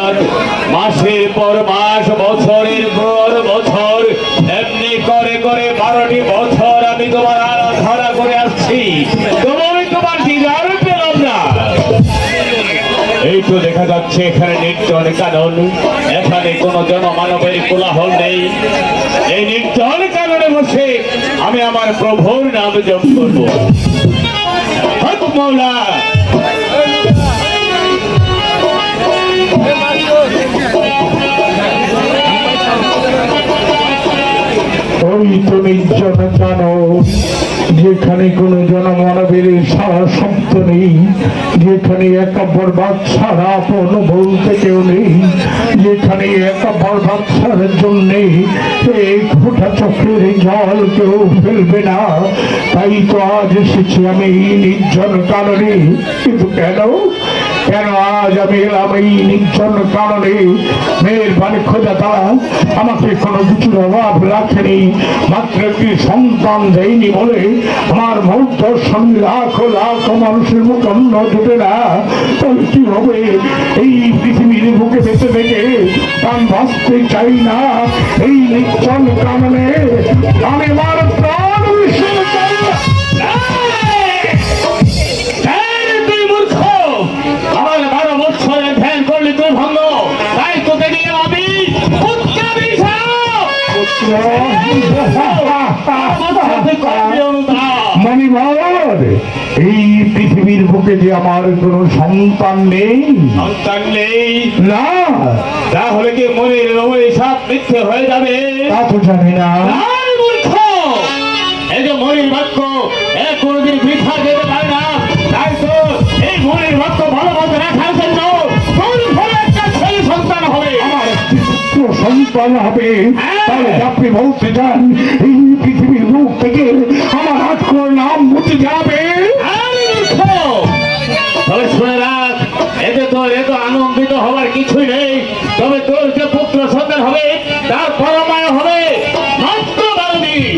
রাত, মাসের পর মাস, বছরের পর বছর, এমনি করে করে 12টি বছর আমি তোমার আরাধনা করে আসছি। তোমার দিদার পেলাম না। এই তো দেখা যাচ্ছে এখানে নির্জন কানন, এখানে কোনো জনমানবের কোলাহল নেই। এই নির্জন কাননে বসে আমি আমার প্রভুর নাম জপ করবো। হক মৌলা। ওই তো নির্জন কানন, যেখানে কোনো জনমানবের সারা শব্দ নেই, যেখানে একা বরবাদ ছাড়া আপন বলতে কেউ নেই, যেখানে একা বরবাদ ছাড়ার জন্যে এক ফোঁটা চোখের জল কেউ ফেলবে না। তাই তো আজ এসেছি আমি এই নির্জন কাননে। কিন্তু কেন আজ আমি এলাম এই নির্জন কাননে? মেহেরবানি খোদাতা আমাকে কোনো কিছুর অভাব রাখেনি, মাত্র একটি সন্তান দেয়নি বলে আমার মুগ্ধ সঙ্গে লাখো লাখো মানুষের মুখে অন্ন জুটে না। তবে কি হবে এই পৃথিবীর বুকে বেঁচে থেকে? প্রাণ বাঁচতে চাই না এই নির্জন কাননে। আমি আমার প্রাণ বিসর্জন চাই না। আমার 12 বছরের ধ্যান করলে তুই ভঙ্গ, তাই তোকে নিয়ে আমি মণিবর, এই পৃথিবীর বুকে যে আমার কোন সন্তান নেই। সন্তান নেই না, তাহলে কি মনির অভিশাপ মিথ্যে হয়ে যাবে? তা তো জানি না। এই যে মনির বাক্য কোনদিন বৃথা যেতে পারে না। তাই তো এই মনির বাক্য ভালোভাবে রাখার জন্য একটা ছেলে সন্তান হবে, আমার একটি পুত্র সন্তান হবে। তাহলে আপনি বলতে চান এই পৃথিবীর মুখ থেকে আমার আজকের নাম মুছে যাবে? তবে শুনে রাখ, এতে তোর এত আনন্দিত হওয়ার কিছুই নেই। তবে তোর যে পুত্র সন্তান হবে তার পরমায় হবে মাত্র 12 দিন।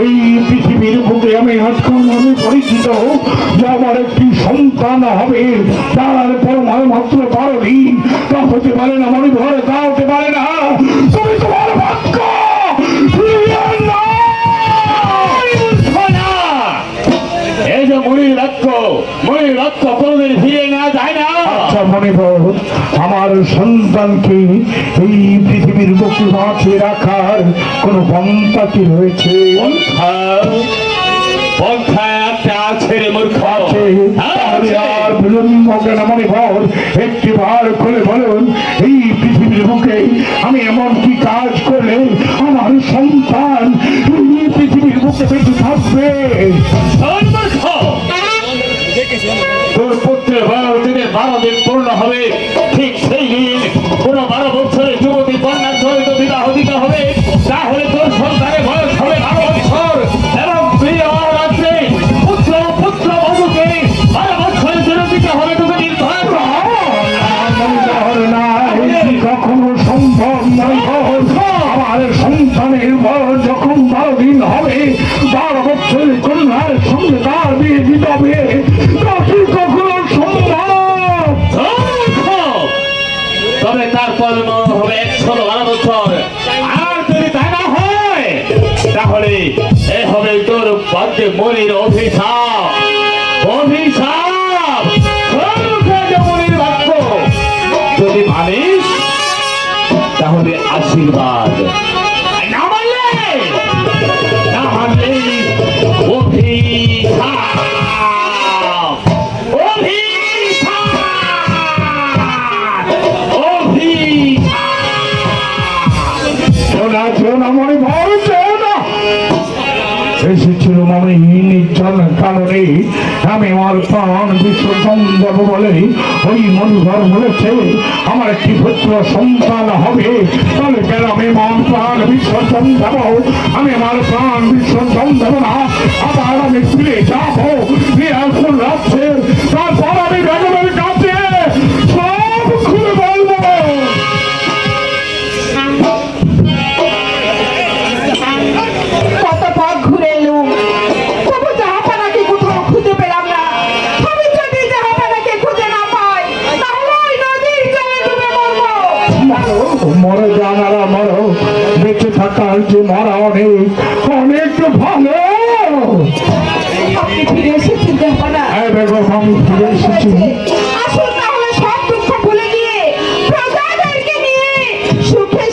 এই পৃথিবীর বুকে আমি আজকাল নামে পরিচিত যে আমার একটি সন্তান হবে, তার পরমায় মাত্র 12 দিন। তা হতে পারে না মনে ঘরে, তা হতে পারে না। তুমি তোমার বাক্য এই যে মনির বাক্য কোনদিন ফিরে না যায় না। আচ্ছা মণিবর, আমার সন্তানকে এই পৃথিবীর বুকে বাঁচিয়ে রাখার কোন পন্থা কি রয়েছে? পন্থা একটা আছে রে মূর্খ। তাহলে আর বিলম্ব কেন মণিবর, একটি বার করে বলুন এই পৃথিবীর বুকে আমি এমন কি কাজ করলে আমার সন্তান এই পৃথিবীর বুকে বেঁচে থাকবে? তোর পুত্রের 12 দিন পূর্ণ হবে, ঠিক সেই দিন কোন 12 বছরের যুবতী কন্যার সহিত বিবাহ দিতে হবে। তাহলে তোর সন্তানের বয়স হবে 12 বছর এবং বিয়ে হওয়ার রাত্রে পুত্র বধূকে 12 বছরের জন্য দিতে হবে তোকে নির্ভর। কখনো সম্ভব নয়। আমার সন্তানের বয়স যখন 12 দিন হবে, 12 বছরের কন্যার সঙ্গে তার বিয়ে দিতে হবে, কখনো সম্ভব? তবে তারপর হবে 112 বছর। আর যদি তাই না হয় তাহলে এ হবে তোর বাদ্যে মনির অভিশাপ। মনির বাক্য যদি মানিস তাহলে আশীর্বাদ, না মানলে এসেছিলাম আমি নির্জন কারণে আমি আমার প্রাণ বিসর্জন দেব বলে ওই মনঘর বলেছে আমার একটি পুত্র সন্তান হবে। তাহলে কেন আমি আমার প্রাণ বিসর্জন দেব? আমি আমার প্রাণ বিসর্জন দেব না, আবার আমি ফিরে যাবো এখন রাত্রে। তারপর আমি বেগমের কাছে সব খুলে বলবো। কত পথ ঘুরে এলুম, তবু জাহাপানাকে কোথাও খুঁজে পেলাম না। আমি যদি জাহাপানাকে খুঁজে না বলছি আসুন তাহলে সব দুঃখ ভুলে গিয়ে প্রজাদেরকে নিয়ে সুখে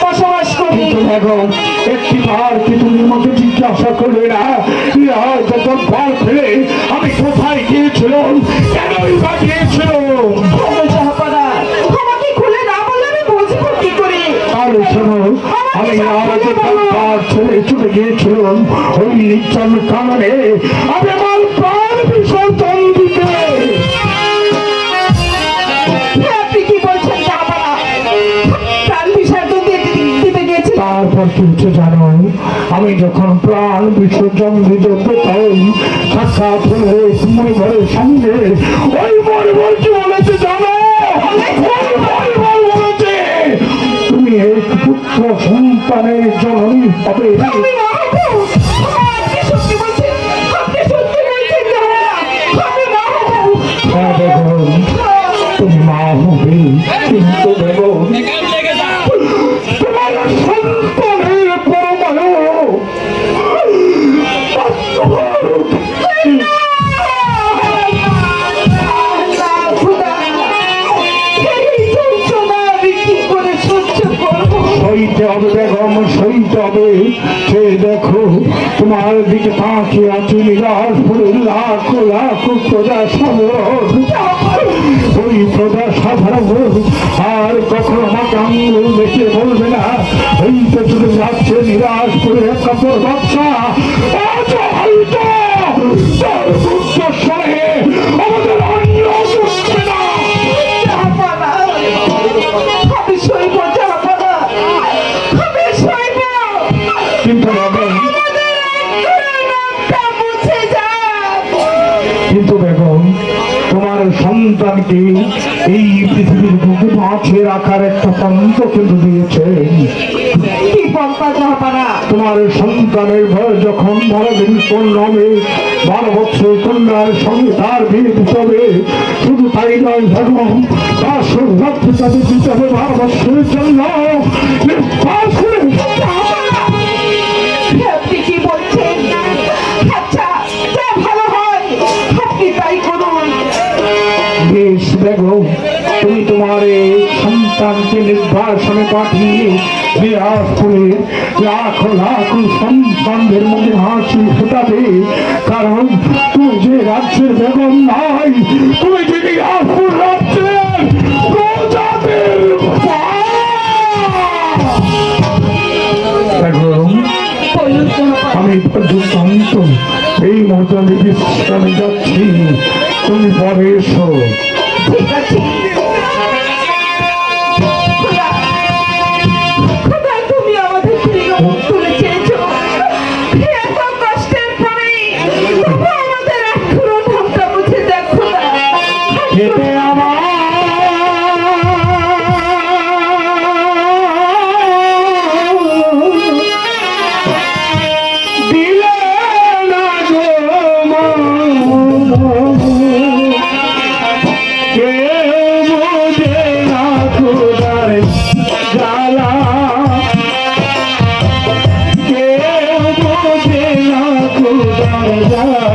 বসবাস করি। কিন্তু দেখো একটি বার কি তুমি আমাকে জিজ্ঞাসা করবে না যখন ঘর ফেলে আমি কোথায় গিয়েছিলাম, কেনই বা গিয়েছিলাম? আমাকে খুলে না বললে আমি বুঝবো কি করে? আরে শোনো, আমি আমাকে ঘর ছেড়ে চলে গিয়েছিলাম ওই নির্জন কারণে আমি আমার প্রাণ বিসর্জন দিতে। আপনি কি বলছেন জাহাপানা? প্রাণ বিসর্জন দিতে গেছি? তারপর কি হচ্ছে জানো, আমি যখন প্রাণ বিসর্জন দিতে পেতাম সাক্ষাৎ হলে তুমি ঘরের সামনে ওই মরিবর কি বলেছে জানো? বলেছে তুমি এক পুত্র সন্তানের জননী হবে। আমি মা হবো। আপনি সত্যি বলছেন? আপনি সত্যি বলছেন জাহাপানা? আমি মা হবো। হ্যাঁ দেখো, তুমি মা হবে, কিন্তু দেখো তোমার সন্তানের পরমায়ু সইতে হবে বেগম, সইতে হবে। সে দেখো তোমার দিকে তাকিয়ে আছে নিরাশপুরে লাখ লাখ প্রজা সাধারণ। ওই প্রজা সাধারণ আর কখনো আমাকে আঙুল দেখে বলবে না এই তো চলে যাচ্ছে নিরাশপুরে এক কাপড় বাচ্চা। আজ হয়তো তার উচ্চস্বরে আমাদের অন্য বুঝবে না। আমি সইব জাহাপানা, আমি সইব। কিন্তু বেগম, নামটা মুছে যাক। কিন্তু বেগম তোমার সন্তানকে এই পৃথিবীর বুকে বাঁচিয়ে রাখার একটা পন্থ কিন্তু দিয়েছেন। কি পন্থা জাহাপানা? তোমার সন্তানের ভয় যখন 12 দিন পূর্ণ হবে, 12 বছর কন্যার সঙ্গে তার বিয়ে দিতে হবে। শুধু তাই নয় বেগম, তার সৌভাগ্য তাদের দিতে হবে 12 বছরের জন্য নিঃশ্বাস করে। আপনি কি বলছেন? আচ্ছা, যা ভালো হয় আপনি তাই করুন। বেশ বেগম, তুমি তোমার এই সন্তানকে নির্বাসনে পাঠিয়ে বিরাট করে লাখ লাখ সন্তানদের মধ্যে হাসি ফোটাবে। কারণ তুমি যে রাজ্যের বেগম নাই, তুমি যে বিরাটপুর রাজ্যের প্রজাদের মা। বেগম, বলুন জাহাপানা। আমি দুর্দান্ত এই মুহূর্তে বিশ্রামে যাচ্ছি, তুমি পরে এসো। ঠিক আছে। খোদা, খোদা, তুমি আমাদের ফিরে তুলে চেয়েছো। এত কষ্টের পরে তবু আমাদের এখনো নামটা মুছে যাক খোদা। খেতে আমার দিলে না গো কেউ বোঝে না খোদার জ্বালা, কেউ বোঝে না খোদার জ্বালা।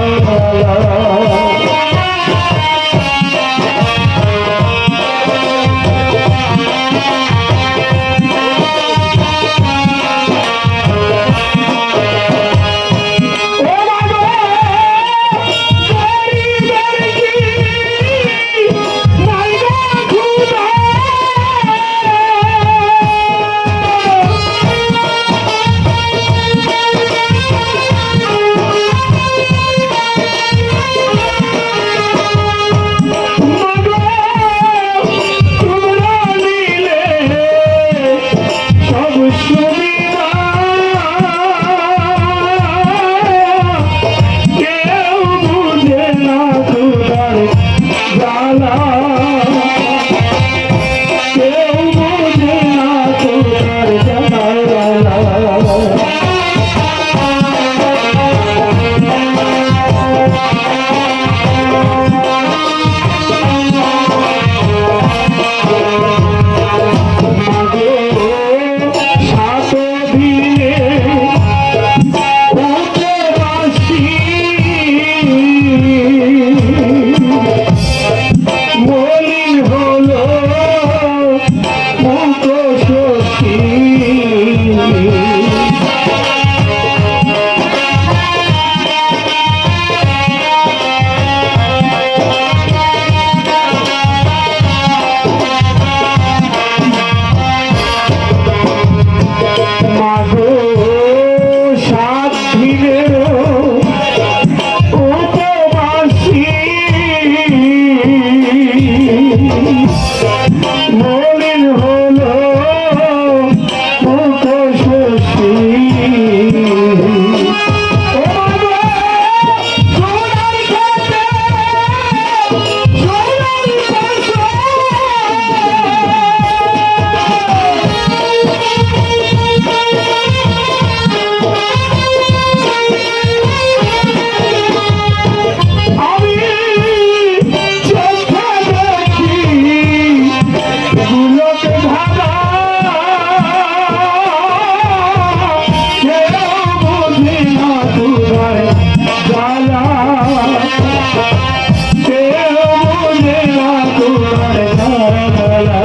মলিন হলো মুখোশী। ও মাগো, সোনার খেতে সোনার ফসল। আমি চোখে দেখি গুলোকে ভাঙা, কেউ বুঝি না তোমার জ্বালা, কেউ বুঝি না তোমার জ্বালা।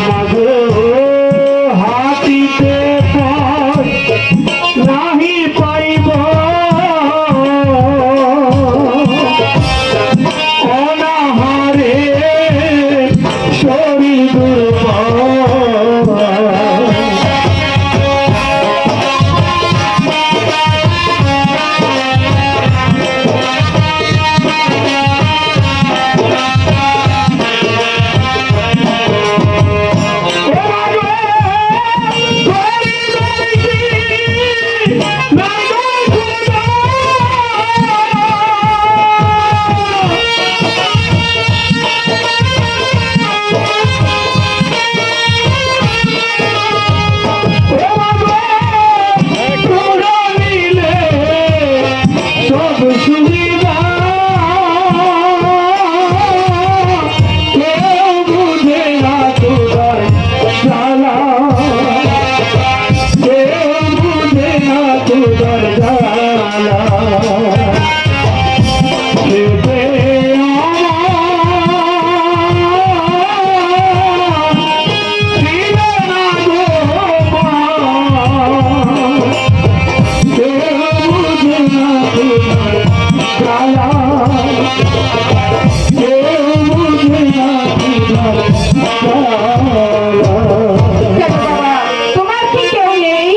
মাগো, হাতিতে পথ নাহি পাইব, অনাহারে শরীর দুর্বল। সুবিধা কেউ বুঝে না তোমার জ্বালা, কেউ বুঝে না তোমার জ্বালা। খেতে দিলে না গো মা, কেউ বুঝে না তোমার জ্বালা, কেউ বুঝে না তোমার জ্বালা। কেন বাবা, তোমার কি কেউ নেই?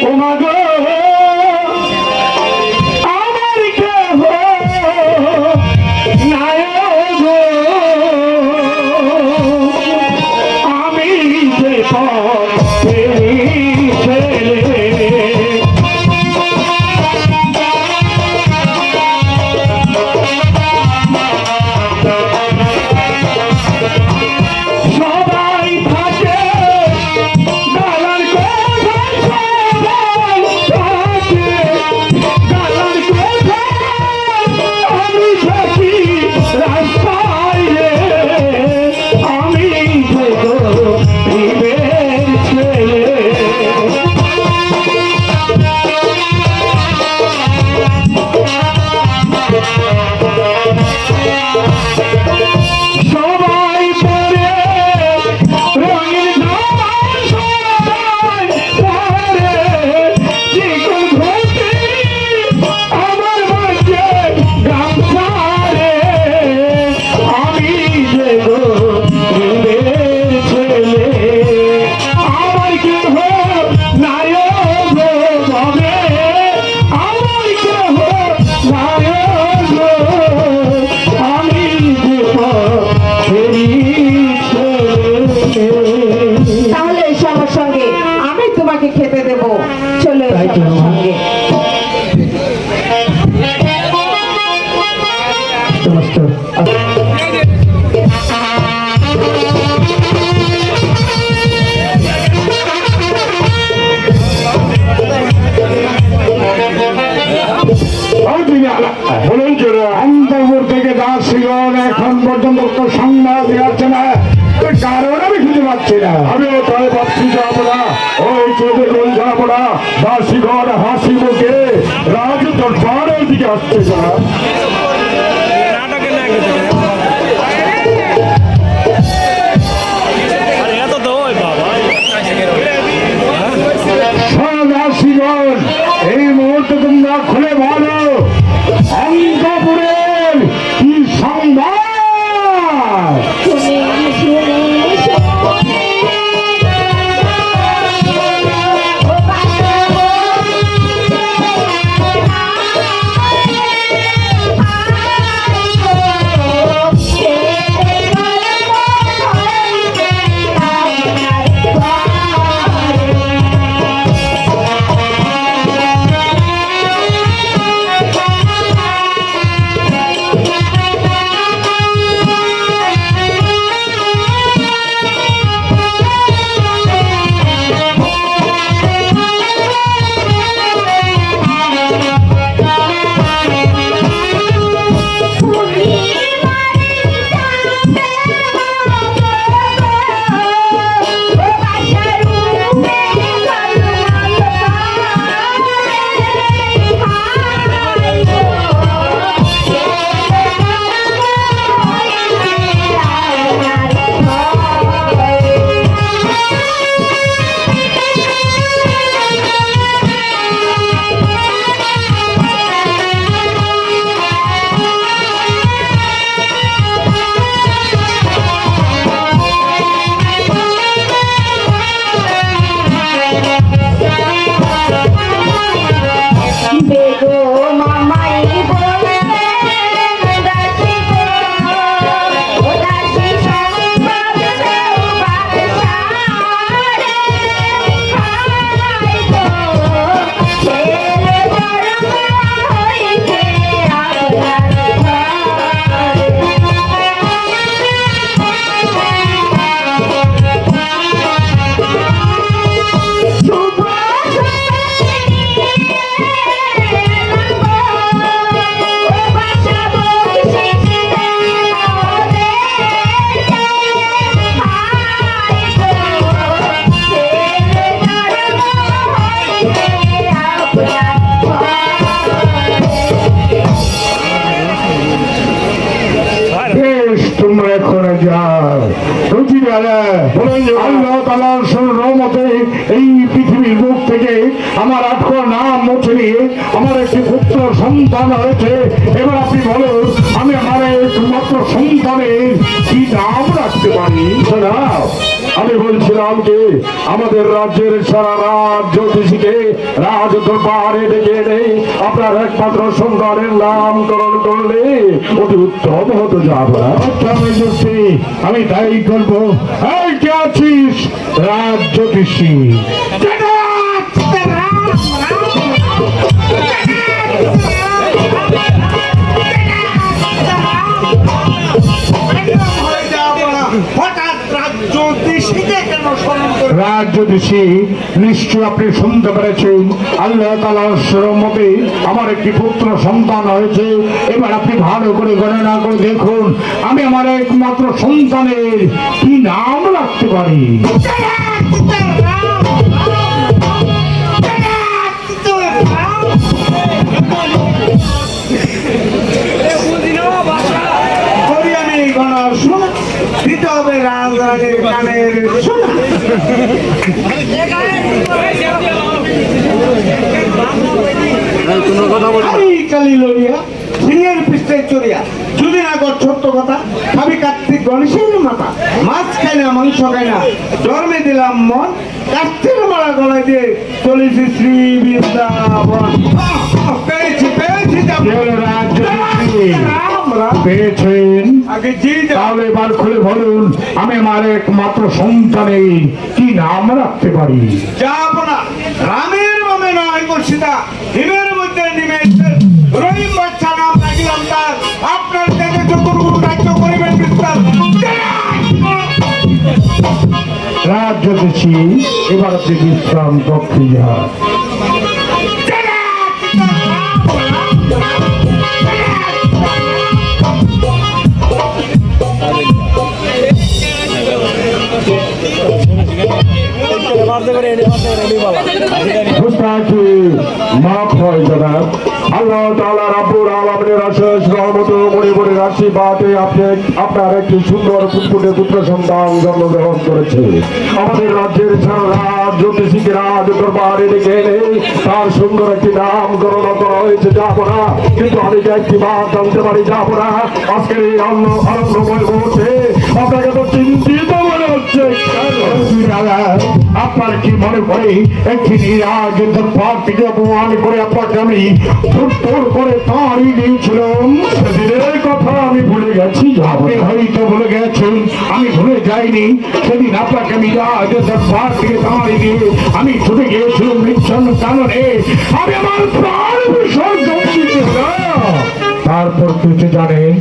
ও মাগো, আমার কেহ নাই গো, আমি যে পথে ছেলে। সবাই থাকে দালান কোঠায়, সবাই থাকে দালান কোঠায়, আমি থাকি রাস্তায় রে, আমি যে গরিবের ছেলে। সবাই পরে রঙিন জামা, সবাই পরে চিকন ধুতি, আমার মাঝে গামছা রে, আমি যে গরিবের ছেলে। আমার কেহ নাই গো ভবে, আমার কেহ নাই গো, আমি যে পথেরই ছেলে। তাহলে এসো আমার সঙ্গে, আমি তোমাকে খেতে দেব। চলে এসো তাই তো। আমার সঙ্গে। মাস্টার, অন্তপুর থেকে দাসীগণ এখন পর্যন্ত তো সংবাদ যাচ্ছে না, কারণ আমি খুঁজে পাচ্ছি না। আমিও তাই ভাবছি যে আমরা ওই চোখে কোন যাবো না, দাসীগণ হাসি মুখে রাজ দরবারের দিকে আসছে না। দাসীগণ, এই মুহূর্তে তোমরা খুলে বলো অন্তপুরের কি সংবাদ। শুনে শুনে শুনে যায়। আল্লাহ তাআলার রহমতে এই পৃথিবীর বুক থেকে আমার 8 নাম মুছে নিয়ে আমার একটি পুত্র সন্তান হয়েছে। এবার আপনি বলুন, আমি আমার একমাত্র সন্তানের কি নাম রাখতে পারি? শোনাও, আমি বলছিলাম কি আমাদের রাজ্যের সারা রাত জ্যোতিষীকে রাজ দরবারে ডেকে এনে আপনার একমাত্র সন্তানের নামকরণ করলে অতি উত্তম হতো। যাবো আমি তাই করবো। এই কে আছিস? রাজ জ্যোতিষী। রাজ জ্যোতিষী, নিশ্চয় আপনি শুনতে পেরেছেন আল্লাহ তাআলার রহমতে আমার একটি পুত্র সন্তান হয়েছে। এবার আপনি ভালো করে গণনা করে দেখুন আমি আমার একমাত্র সন্তানের কি নাম রাখতে পারি। রাজরাজের কানের শোনা কালি লড়িয়া সিংহের পৃষ্ঠে চড়িয়া যদি না কর ছোট্ট কথা খাবি কার্তিক গণেশের মাথা মাছ খাই না মাংস খাই না জন্মে দিলাম মন কার্তিক মারা গলায় দিয়ে চলেছি শ্রী বৃন্দাবন। পেয়েছি পেয়েছি পেয়েছেন? তাহলে এবার খুলে বলুন আমি আমার একমাত্র সন্তানের কি নাম রাখতে পারি। যাব না, রামের নামে নয় বর্ষিতা হিমের মধ্যে নিমেষ রহিম বাচ্চা নাম রাখিলাম তার। আপনার থেকে চতুর্গুণ রাজ্য করিবেন বিস্তার। রাজ জ্যোতিষী, এবার আপনি বিশ্রাম কক্ষে যান। আল্লাহ তাআলা রাব্বুল আলামিনের অশেষ রহমত ও পরিবারের আশীর্বাদে আপনার একটি সুন্দর ফুটফুটে পুত্র সন্তান জন্মগ্রহণ করেছে। আমাদের রাজ্যের সারা রাত জ্যোতিষীকে রাজ দরবারে ডেকে এনে তার সুন্দর একটি নামকরণ করা হয়েছে। যাবো না, কিন্তু আমি যে একটি বার জানতে পারি যাবো না। আজকের এই আনন্দময় মুহূর্তে আপনাকে তো চিন্তিত মনে হচ্ছে। আপনার কি মনে করে একটি নিরাজ দরবার থেকে অপমান করে আপনাকে আমি ফুটফুট করে তাড়িয়ে দিয়েছিলাম? সেদিনের কথা আমি ভুলে গেছি। আপনি হয়তো ভুলে গেছেন, আমি ভুলে যাইনি। সেদিন আপনাকে আমি রাজ দরবার থেকে তাড়িয়ে দিয়ে আমি ছুটে গিয়েছিলাম নিচ্ছন্ন কারণে আমি আমার প্রাণ বিসর্জন দিয়েছিলাম। তারপর কিছু জানেন,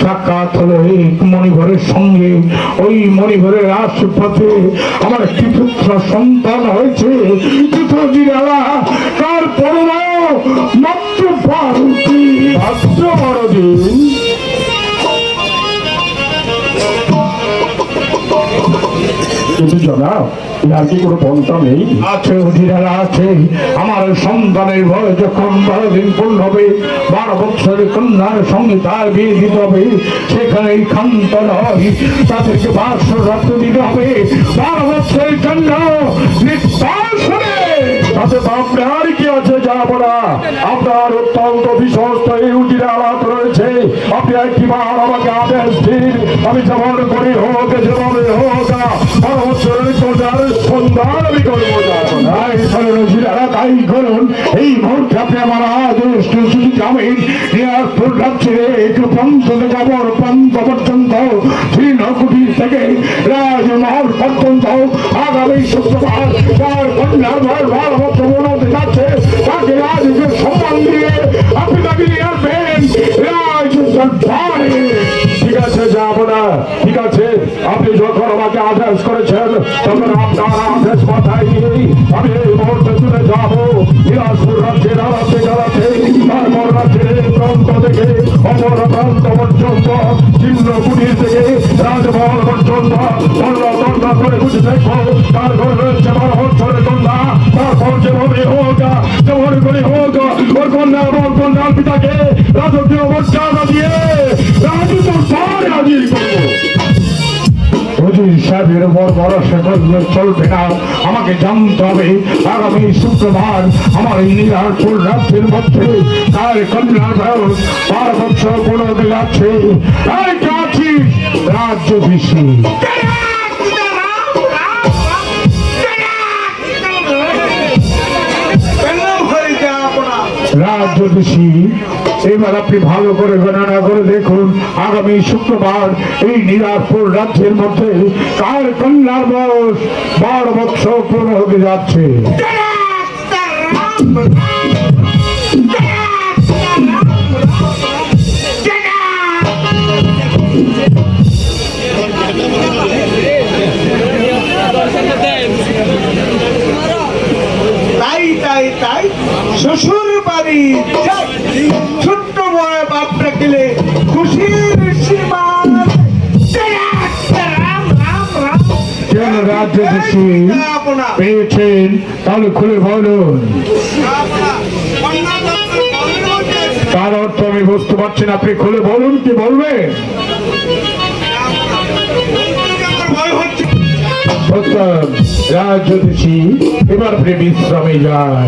সাক্ষাৎ হলো এক মণিভরের সঙ্গে। ওই মণিভরের আশপাশে আমার একটি পুত্র সন্তান হয়েছে। তারপর মাত্র 12 দিন। কিন্তু জনাব, আর কি কোনো পন্থা নেই? আছে অধিরারা আছে। আমার সন্তানের বয়স যখন 12 দিন পূর্ণ হবে, 12 বছরের কন্যার সঙ্গে তার বিয়ে দিতে হবে। সেখানেই ক্ষান্ত নয়, তাদেরকে 12 রাত্র দিতে হবে 12 বছরের জন্য নিঃশ্বাসে। তাতে আপনার কি আছে? যাবো না। আপনার অত্যন্ত বিশ্বস্ত এই উজিরালাত রয়েছে। আপনি একটিবার আমাকে আদেশ দিন, আমি যেমন করি হোক, যেভাবে হোক 12 বছরের কন্যার সন্ধান আমি করবো। যাবো না। তাই করুন, এই মুহূর্তে আপনি আমার আদেশ যাবেন দিনাজপুর রাজ্যের এক প্রান্ত থেকে অপর প্রান্ত পর্যন্ত, শ্রীনকুটির থেকে রাজমহল পর্যন্ত আগামী শুক্রবার তার কন্যার 12 বছর মনে যাচ্ছে। তাকে রাজকে সম্মান দিয়ে আপনি তাকে নিয়ে আসবেন রাজ দরবারে। ঠিক আছে, যাবো না। ঠিক আছে, আপনি যখন আমাকে আদেশ করেছেন তখন আপনার আদেশ মাথায় নিয়েই আমি এই মুহূর্তে চলে যাবো দিনাজপুর রাজ্যের আলাতে গালাতে। তারপর রাজ্যের প্রান্ত থেকে অপর প্রান্ত পর্যন্ত, চিহ্নকুটির থেকে রাজমহল পর্যন্ত কন্যা করে বুঝে দেখবো তারপর রয়েছে 12 বছরের কন্যা। তারপর যেভাবে হোক, যেমন করে হোক, ওর কন্যা এবং কন্যার পিতাকে রাজকীয় মর্যাদা দিয়ে রাজদরবারে হাজির করবো। হুজুর সাহেবের উপর ভরসা করলে চলবে না, আমাকে জানতে হবে আগামী শুক্রবার আমার এই নীলারপুর রাজ্যের মধ্যে তার কন্যার বয়স 12 বছর পূর্ণ হতে যাচ্ছে। তাই আছিস রাজ্যধীশী। রাজ্যধীশী, এবার আপনি ভালো করে গণনা করে দেখুন আগামী শুক্রবার এই নীলারপুর রাজ্যের মধ্যে কার কন্যার বয়স 12 বছর পূর্ণ হতে যাচ্ছে। তাই তাই তাই শ্বশুর বাড়ি যাই। ছোট্ট বড় বাপ ডাকিলে খুশির সীমা নেই। রাম রাম রাম। কেন রাজ্যধীশী পেয়েছেন তাহলে খুলে বলুন। তার অর্থ আমি বুঝতে পারছি না, আপনি খুলে বলুন কি বলবেন। রাজ্যধীশী, এবার আপনি বিশ্রামে যান।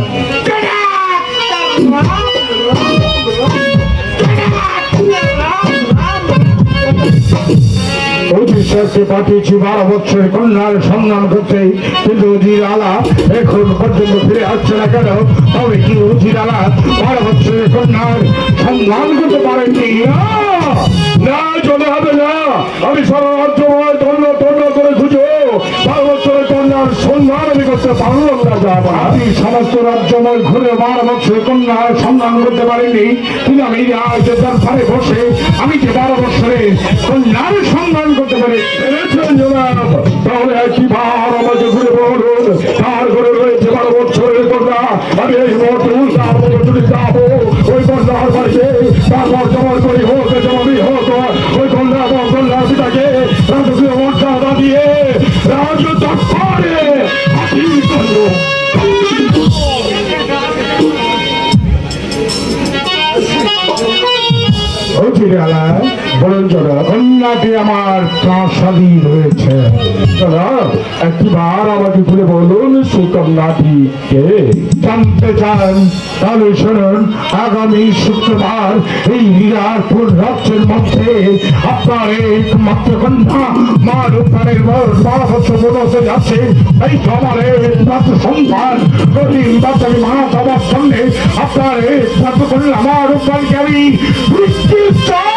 অজিতকে পাঠিয়েছি 12 বছরের কন্যার সন্ধান করতে, কিন্তু অজির আলা এখন পর্যন্ত ফিরে আসছে না কেন? তবে কি অজির আলা 12 বছরের কন্যার সন্ধান করতে পারেননি? না, চলে হবে না। আমি সারা রাজ্যময় তন্ন তন্ন করে খুঁজো 12 বছরের কন্যার সন্ধান আমি করতে পারলাম না। যাব আপনি সমস্ত রাজ্যময় ঘুরে 12 বছরের কন্যার সন্ধান করতে পারেননি, কিন্তু আমি আজ দরবারে বসে আমি যে 12 বছরের কন্যার সন্ধান করতে পারি। তাহলে একবার আমাকে ঘুরে বলুন কার ঘরে রয়েছে 12 বছরের কন্যা। আমি এই মুহূর্তে যদি যাবো ওই কন্যার বাড়িতে, তারপর জমা করি হোক জমাবি হোক ওই কন্যা এবং কন্যার পিতাকে রাজকীয় মর্যাদা দিয়ে রাজ দরবারে হাজির করল। বলুন চলো, কন্যাটি আমার প্রাসাদী রয়েছে। চলো একবার আমাকে খুলে বলুন সেই কন্যাটি কে। জানতে চান তাহলে শুনুন, আগামী শুক্রবার এই নীলারপুর রাজ্যের মধ্যে আপনার একমাত্র কন্যা মা রূপারের বয়স 12 বছর পূর্ণ হতে যাচ্ছে। এই আমার একমাত্র সন্তান প্রতিদিন বাচ্চাকে মা সবার সামনে আপনার একমাত্র কন্যা মা রূপারকে আমি মৃত্যু চাই।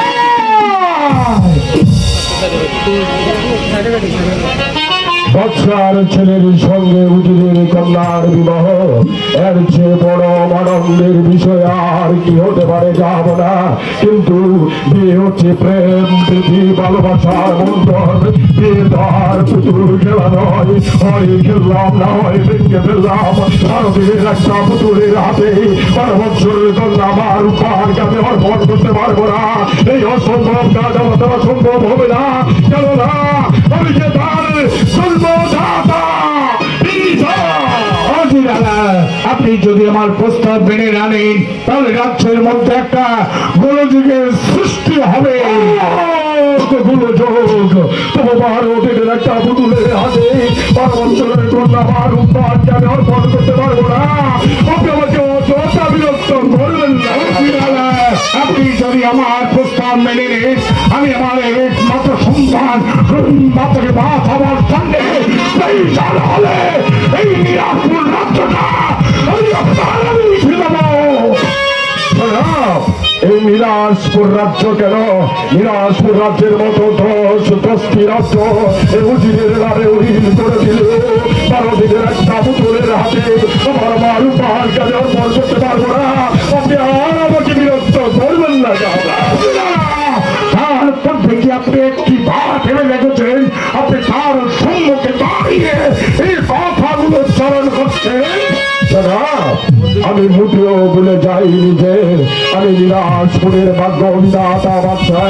বৎসার ছেলের সঙ্গে উজিরের কন্যার বিবাহ, এর চেয়ে বড় আনন্দের বিষয় আর কি হতে পারে যাব না। কিন্তু বিয়ে হচ্ছে প্রেম প্রীতি ভালোবাসার বন্ধন। বিয়ে ধর পুতুল খেলা নয়, হয় খেললাম না হয় ভেঙে ফেললাম। ভারতের একটা পুতুলের হাতে 12 বছরের কন্যা আমার উপহার কাছে অর্পণ করতে পারবো না। এই অসম্ভব কাজ আমার দেওয়া সম্ভব হবে না। কেননা আমি যে তার আপনি যদি আমার প্রস্তাব মেনে না নেন তাহলে রাজ্যের মধ্যে একটা গোলযোগের সৃষ্টি হবে। গোলযোগ ভারতের একটা পুতুলের হাতে 12 বছরের কন্যা আমার উপহারকে আমি অর্পণ করতে পারবো না। আপনি আমাকে অযথা বিরক্ত করবেন না। আপনি যদি আমার প্রস্তাব মেনে নেন, আমি আমার একমাত্র সন্তান বাচ্চাকে বাস আমার সামনে হলে এই নীলারপুর রাজ্যটা আমি ফিরে দেবো। এই নীলাসপুর রাজ্য কেন, নীলাসপুর রাজ্যের মতো 10টি রাজ্য এই উজিরের লারে উড়িল করে দিল। ভারতের একটা পুতুলের হাতে আমার আমার উপহার কাজে অর্পণ করতে পারবো না। আপনি আর আমাকে বিরক্ত করবেন না। তারপর দেখি আপনি একটি বার ভেবে লেগেছেন, আপনি তার সম্মুখে দাঁড়িয়ে এই কথাগুলো উচ্চারণ করছেন। আমি মুঠেও বলে যাইনি যে আমি নীলাসপুরের ভাগ্য বিধাতা বাচ্চা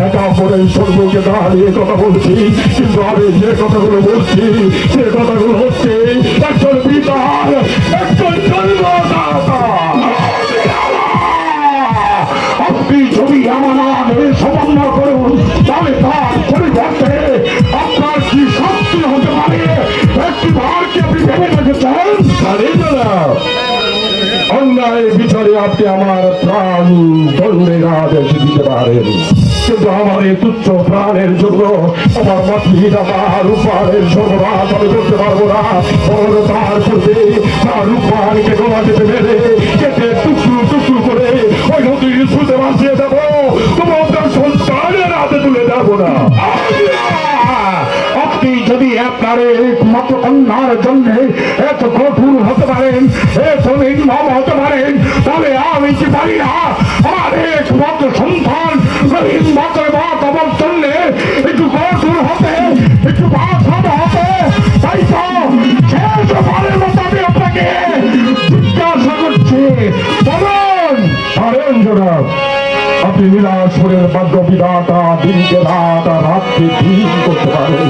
একা করে সম্মুখে দাঁড়িয়ে কথা বলছি। কিন্তু আমি যে কথাগুলো বলছি সে কথাগুলো হচ্ছে একজন পিতার একজন জন্মদাতা। আপনি যদি আমার নামে সমন্বয় করুন তাহলে তার পরিবর্তে আপনার কি আপনি আমার প্রাণ দণ্ডের আদেশ দিতে পারেন, কিন্তু আমার এই তুচ্ছ প্রাণের জন্য আমার মাতৃ আমার রূপারের সর্বনাশ আমি করতে পারবো না। বড় তার পূর্বে তার রূপারকে গোলা যেতে পেরে কেটে টুকরো টুকরো করে ওই নদীর স্রোতে ভাসিয়ে দেবো, তোমার সন্তানের হাতে তুলে দেবো না। আপনি যদি আপনার একমাত্র কন্যার জন্য এত কঠোর হতে পারেন, এত নির্মম হতে পারেন, তাহলে আমি কি পারি না আমার একমাত্র সন্তান আমার জন্য একটু কঠোর হতে, একটু বাঁচাতে হবে? তাই তো শেষবারের মতো আমি আপনাকে জিজ্ঞাসা করছি, বলুন পারেন জনাব আপনি নীলাশ্বরের বাদ্য বিধাতা দিনকে রাত আর রাতকে দিন করতে পারেন?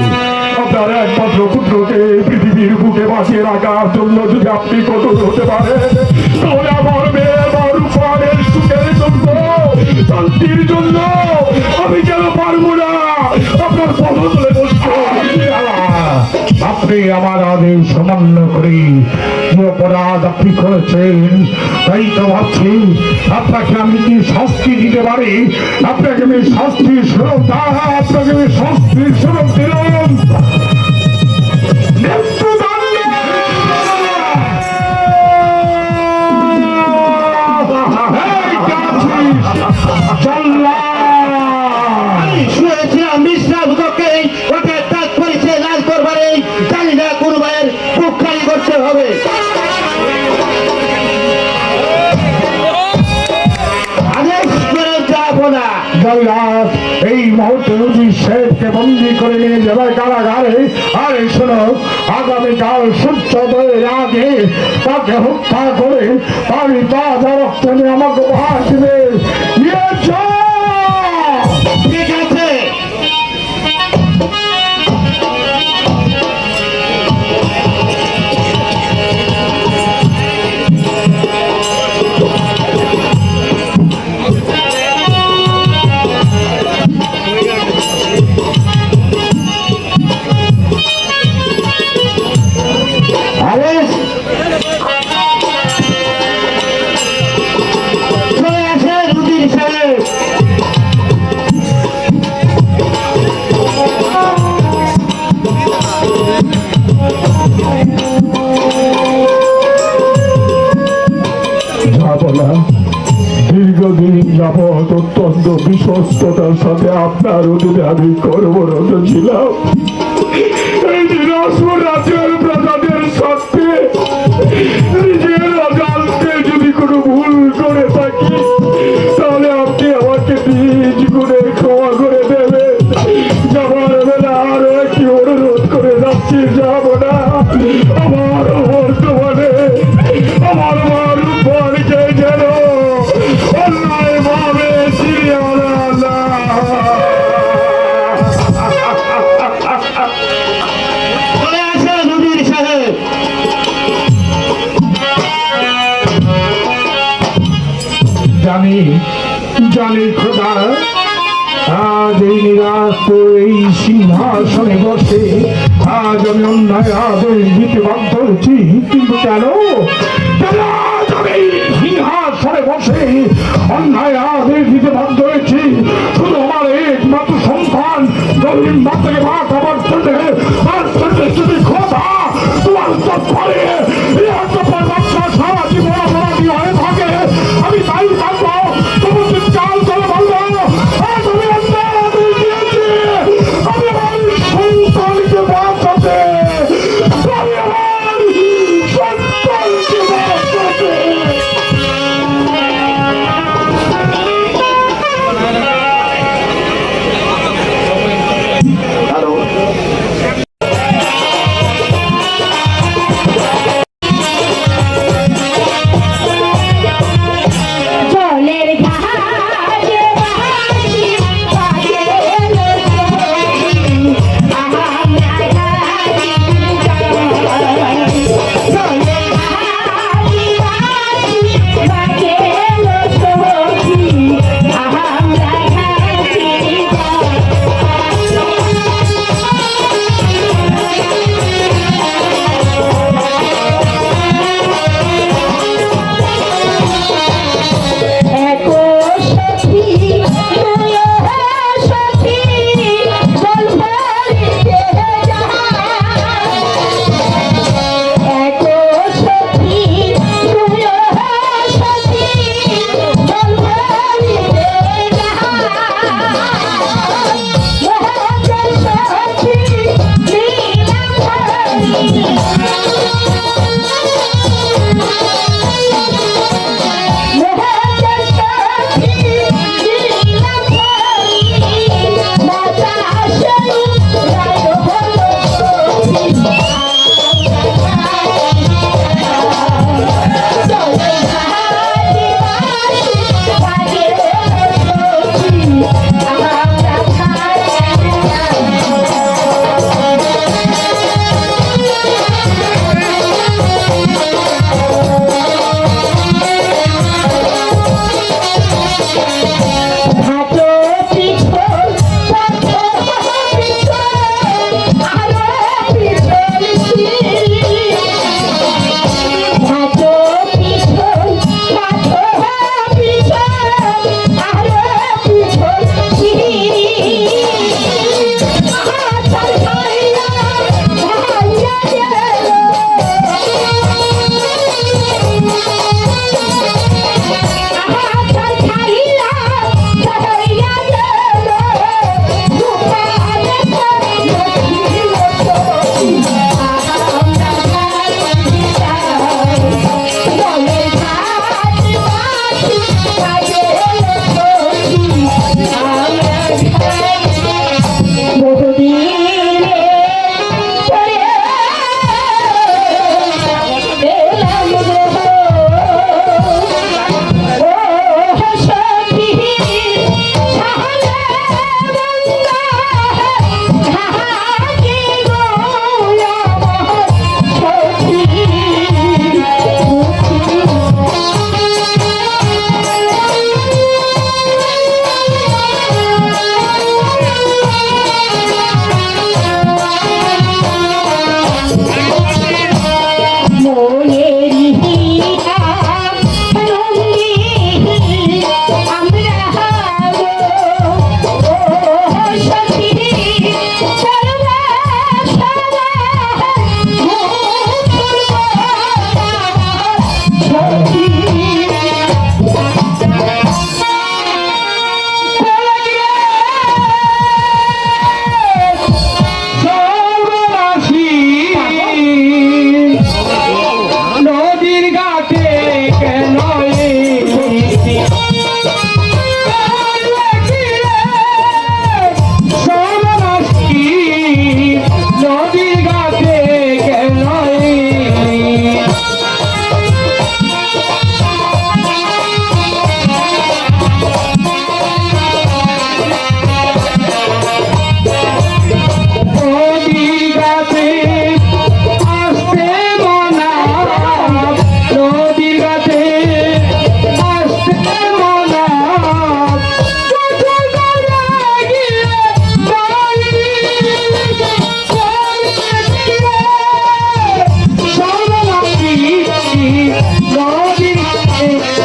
আপনার একমাত্র পুত্রকে পৃথিবীর বুকে বাঁচিয়ে রাখার জন্য যদি আপনি কঠোর হতে পারেন, তাহলে আমার মেয়ের বা রূপারের সুখের জন্য, শান্তির জন্য আমি কেন পারবো না আপনার পদ তুলে বসবো? আপনি আমার আদেশ অমান্য করে যে অপরাধ আপনি করেছেন, তাই তো ভাবছি আপনাকে আমি কি শাস্তি দিতে পারি। আপনাকে আমি শাস্তি স্বরূপ আপনাকে আমি শাস্তি স্বরূপ দিলাম মৃত্যুদণ্ড। শুয়েছিলাম বিশ্রাম কক্ষে, ওকে তাক করেছে লাল করবারে, জানি না কোন ভাইয়ের বুক খালি করতে হবে। আদেশ করে যাবো না। জল্লাদ এই মুহূর্তে শেখকে বন্দি করে নিয়ে যাবে কারাগারে। আর শোনো, আগামীকাল সূর্যোদয়ের আগে তাকে হত্যা করে তারই তাজা রক্ত নিয়ে আমাকে উপহার দিবে। নিয়ে যাও। ঠিক আছে। আদেশ চলে আসে রুদির সাহেব। যাবো না। দীর্ঘদিন যাবৎ অত্যন্ত বিশ্বস্ততার সাথে আপনার অধীনে আমি কর্মরত ছিলাম। এই দিনাজপুর রাজ্যের প্রজাদের স্বার্থে নিজের অজান্তে যদি কোনো ভুল করে থাকি, তাহলে আপনি আমাকে নিজ গুণে ক্ষমা করে দেবেন। যাবার বেলা আরো একটি অনুরোধ করে যাচ্ছি, যাব না। আমার বর্তমানে আমার মার উপরকে যেন অন্যায় ভাবে ফিরিয়ে আনা না। চলে আসে রুদির সাহেব। জানি জানি খোদা, আজ এই নিরাজপুর এই সিংহাসনে বসে আজ আমি অন্যায় আদেশ দিতে বাধ্য হয়েছি, কিন্তু কেন কেন আজ আমি এই সিংহাসনে বসে অন্যায় আদেশ দিতে বাধ্য হয়েছি? শুধু আমার একমাত্র সন্তান গরিব মাত্রাকে মা খাবার জন্য। আর যদি খোদা তোমার তৎপরে বাচ্চা সারা জীবন অপরাধী হয়ে থাকে, আমি তাই থাকবো। তোমাকে চাল চলে বলবো আজ আমি অন্যায় আদেশ দিয়েছি। আমি আমার সন্তানকে বাঁচাতে, আমি আমার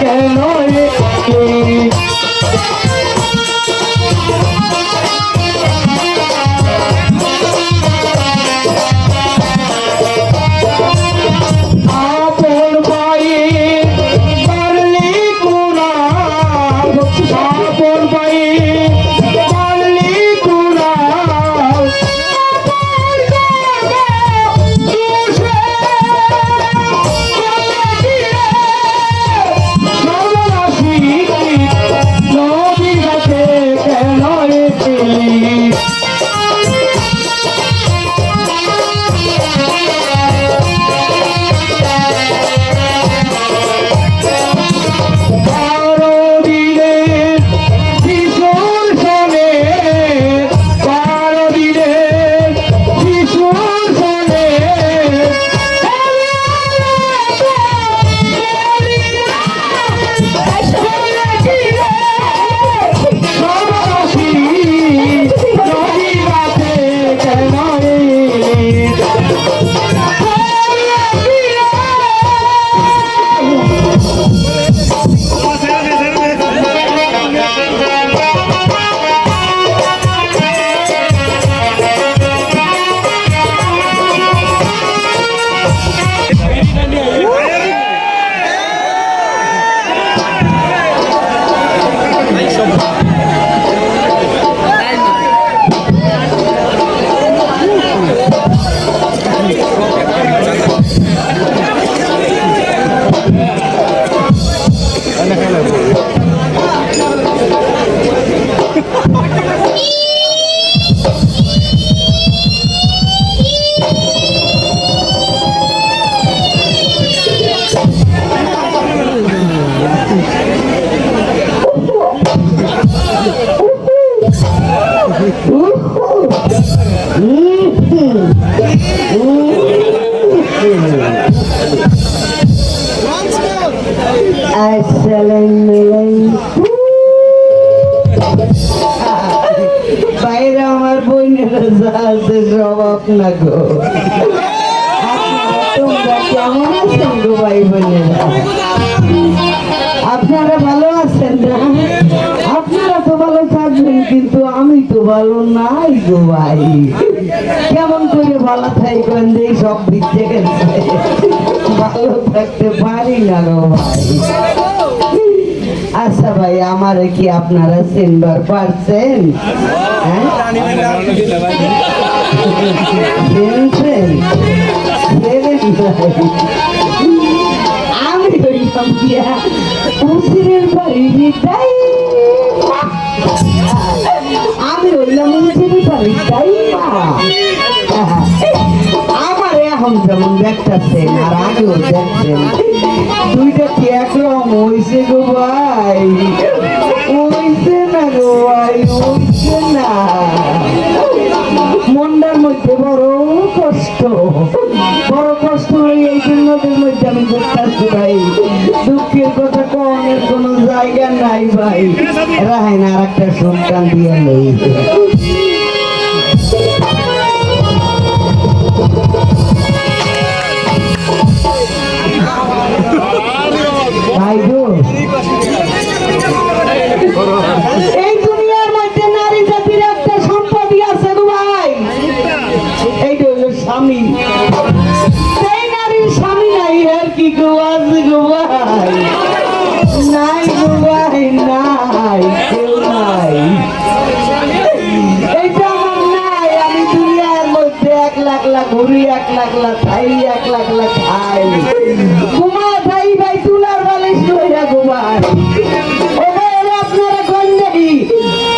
কেন এলি? আপন ভাইয়ে পারলি কুরাব, আপন ভাইয়ে পারলি কুরাব, নদী ঘাটে কেন এলি? বাইরে আমার বোনেরা যাচ্ছে সব আপনাকে। তোমরা কেমন আছেন গো ভাই বোনেরা? আপনারা ভালো আছেন না? আপনারা তো ভালো থাকবেন, কিন্তু আমি তো ভালো নাই গো ভাই। কেমন করে ভালো থাকবেন এই সব দিক থেকে ভালো থাকতে পারি না গো ভাই। আচ্ছা ভাই, আমারে কি আপনারা চিনবার পারছেন? আমি হইলাম গিয়া উজিরের বাড়ির তাই, আমি হইলাম উজিরের বাড়ির তাই মা। আমার এখন যেমন দেখতেছেন আর আগেও দেখছেন, দুইটা কি একরকম হয়েছে গো ভাই? হয়েছে না গো ভাই, হয়েছে না। মনটার মধ্যে বড় কষ্ট হয়ে এই দিনদের মধ্যে আমি দেখতেছি ভাই। দুঃখের কথা কমের কোনো জায়গা নাই ভাই। রাহাই না আর একটা সন্তান দিয়ে নেই ভাই গো। এই দুনিয়ার মধ্যে নারী জাতির একটা সম্পত্তি আছে গো ভাই, এইটা হলো স্বামী। সেই নারীর স্বামী নাই আর কি গো আছে গো ভাই? নাই গো ভাই, নাই, কেউ নাই। এইটা আমার নাই। আমি দুনিয়ার মধ্যে 1 লাখ লাখ ঘুরি, 1 লাখ লাখ খাই, 1 লাখ লাখ খাই, ঘুমা খাই ভাই, তুলার বালিশ লইয়া ঘুমাই। আপনারা গঞ্জারি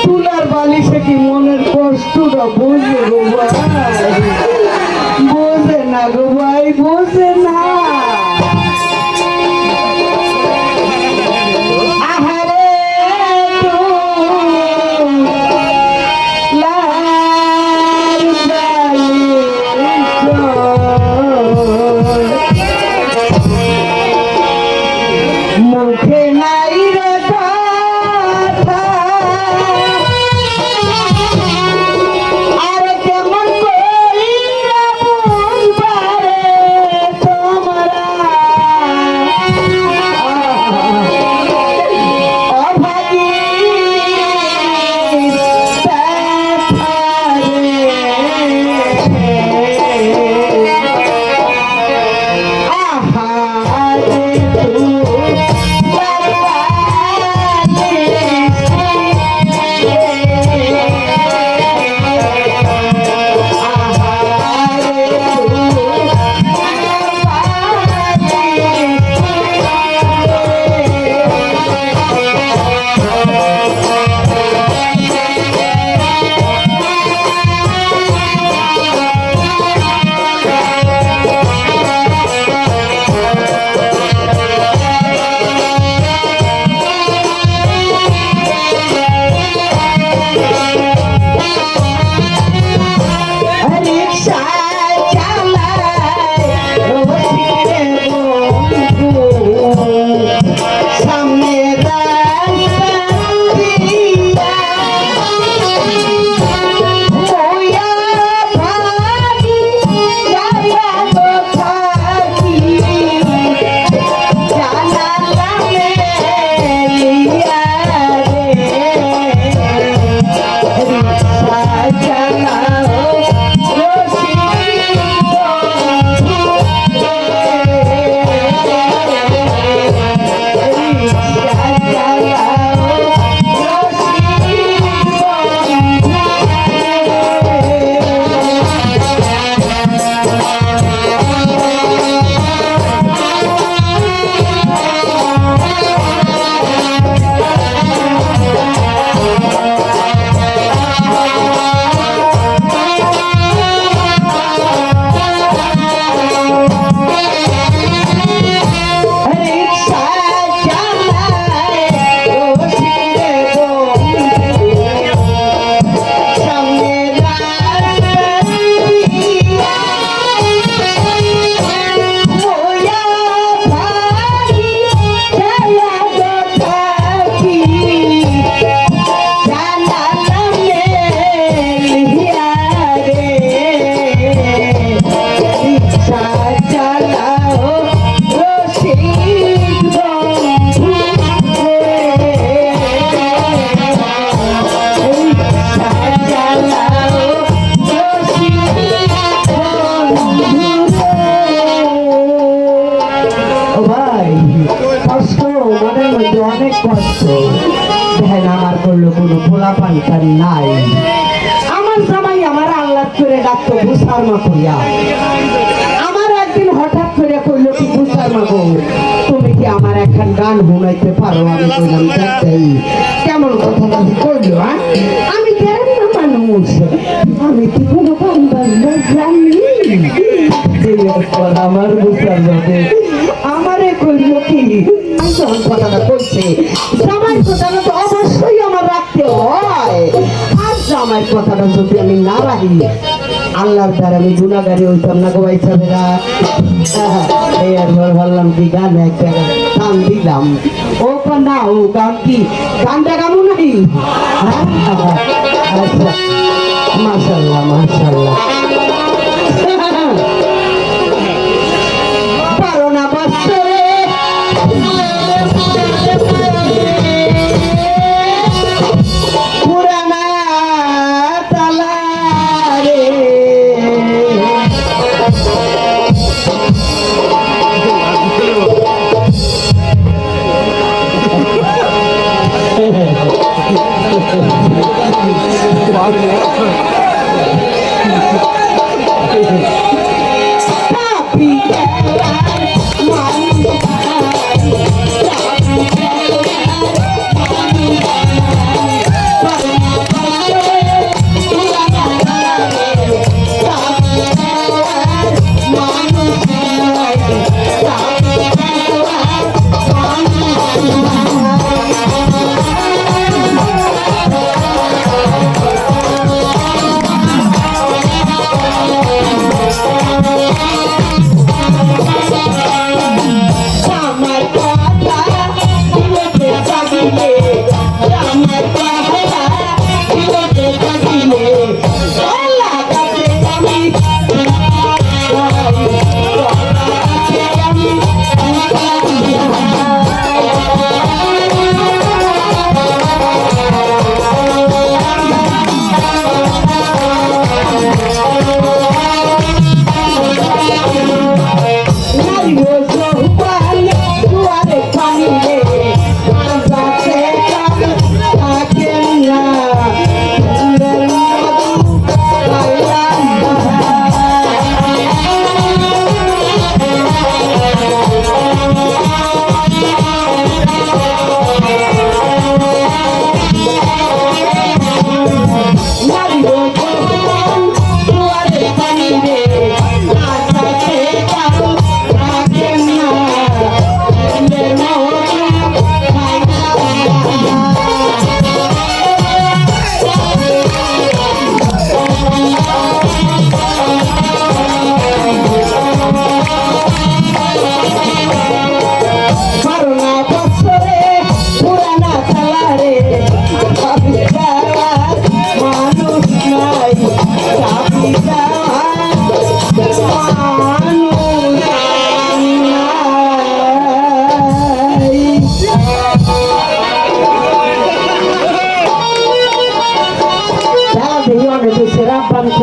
তুলার বালিশে কি মনের কষ্টটা বোঝে গো ভাই? বোঝে না গো ভাই, বোঝে না। আহারে মুখে নাই রে কথা, আর কেমন কইরা বুঝবারে তো দরকার নাই। আমার জামাই আমার আল্লাহ করে ডাকতো বুসার মা কইয়া। আমার একদিন হঠাৎ করে কইল কি বুসার মা গো তুমি কি আমার এখন গান শুনাইতে পারো? আমি কইলাম দেখতেই কেমন কথাটা কইলো। আমি কেন মানুষ, আমি কি কোনো গান বাজনা জানি? এরপর আমার বুসার যাবে আমারে কইল কি আমি যখন কথাটা কইছে জামাই কথাটা তো অবশ্যই আমার রাখতে হয়। আর জামাই কথাটা যদি আমি না রাখি আল্লাহর দ্বারা আমি গুণাগারি হইতাম না গো ভাইসা বেরা। এই একবার ভাবলাম কি গান একটা গান দিলাম ও না ও গান কি গানটা গামু নাই? আচ্ছা মাশাআল্লাহ মাশাআল্লাহ। পারো না বছরে পুরানা তালা রে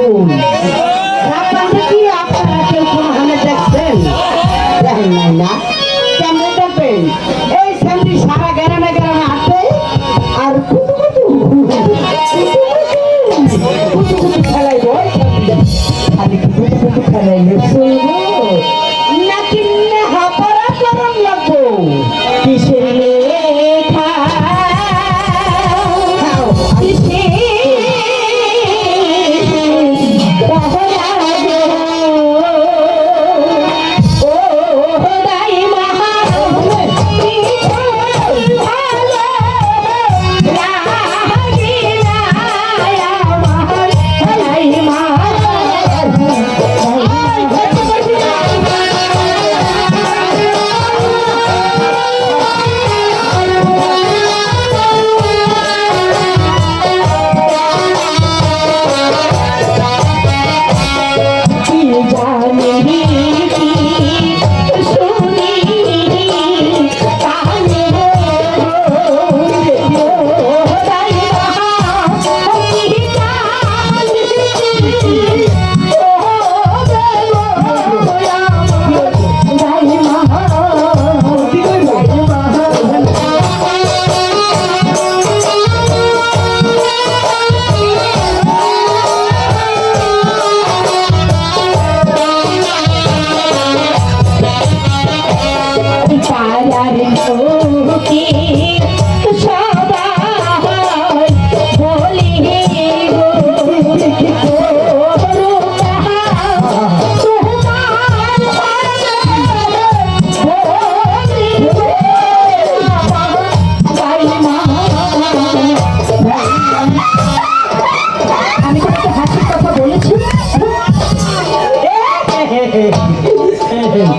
Oh,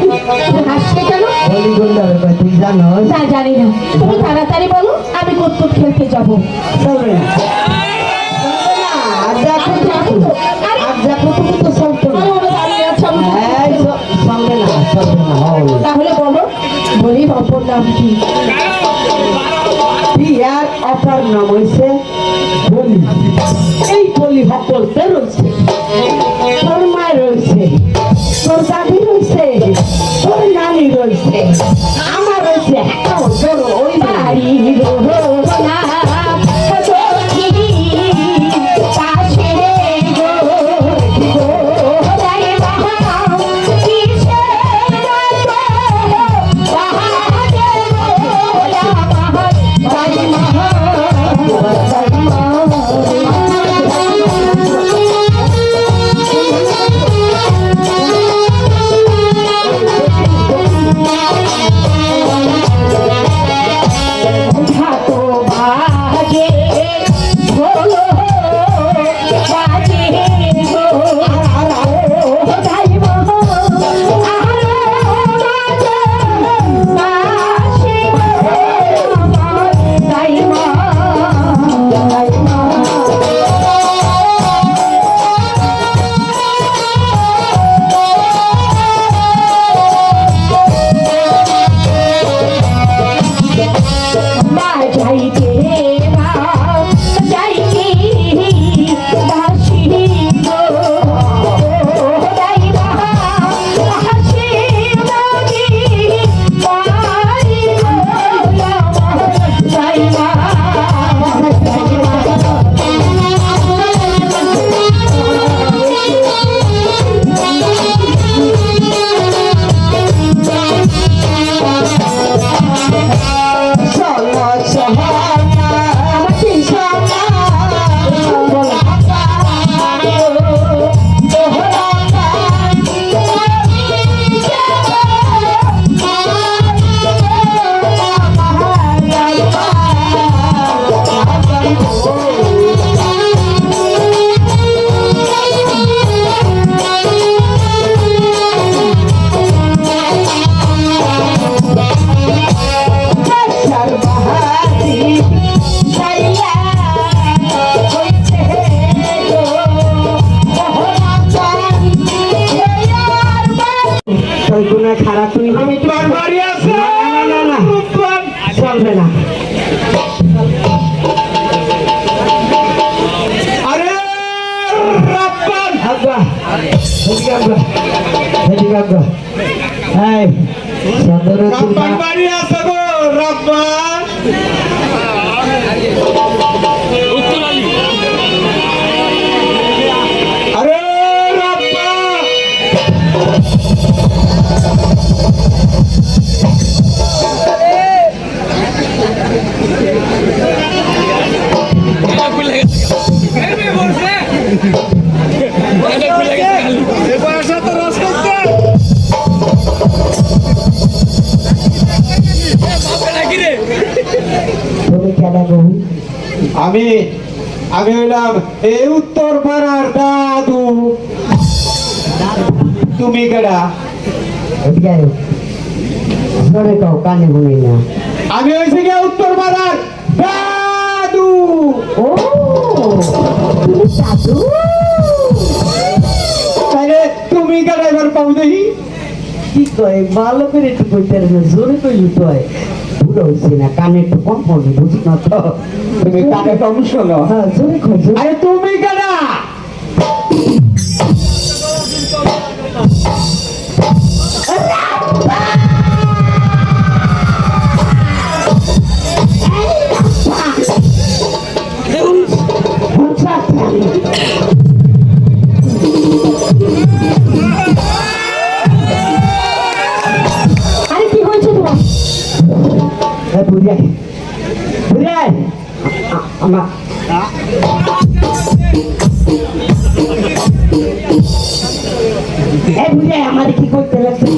তুই হাসছে কেন? বলি বললে হবে কয়, তুই জানো না জানি না, তুমি তাড়াতাড়ি বলো, আমি কুতকুত খেলতে যাবো। চলবে না আর দেখো তো আর দেখো তুমি তো চলতো না আমার ওরা দাঁড়িয়ে আছে, আমি এই চলবে না হল তাহলে বলো, বলি অপর নাম কি? বিয়ার অপর নাম হয়েছে বলি। এই বলি সকলতে রয়েছে, তোর মায় রয়েছে, তোর দাদি রয়েছে, তোর নানি রয়েছে, আমার রয়েছে ওই বাড়ি খারাপ তুই তোমার বাড়ি আছে না চলবে না আরে রাব্বান আব্বা এদিকে আব্বা এই সদর রাব্বান বাড়ি আছে গো রাব্বান আরে রাব্বান তুমি কেন বহু আমি হইলাম এই উত্তর পাড়ার দাদু। তুমি কেডা? এদিকে আয় সরে কাও কানে শুনি না আমি হয়েছি গিয়ে উত্তর পাড়ার দাদু। ও তুমি দাদু তাইলে তুমি কেডা এবার পাও দেখি? কি কয় ভালো করে একটু কইতে না জোরে কইলি কয় বুড়ো হইছে না কানে একটু কম পড়বে বুঝি না তো তুমি কানে কম শোনো। হ্যাঁ জোরে কই জোরে আরে তুমি কেডা? আরে কি হয়েছে তোমার? বুড়িয়াই বুড়িয়াই আমার বুড়িয়াই আমারে কি করতে লাগছে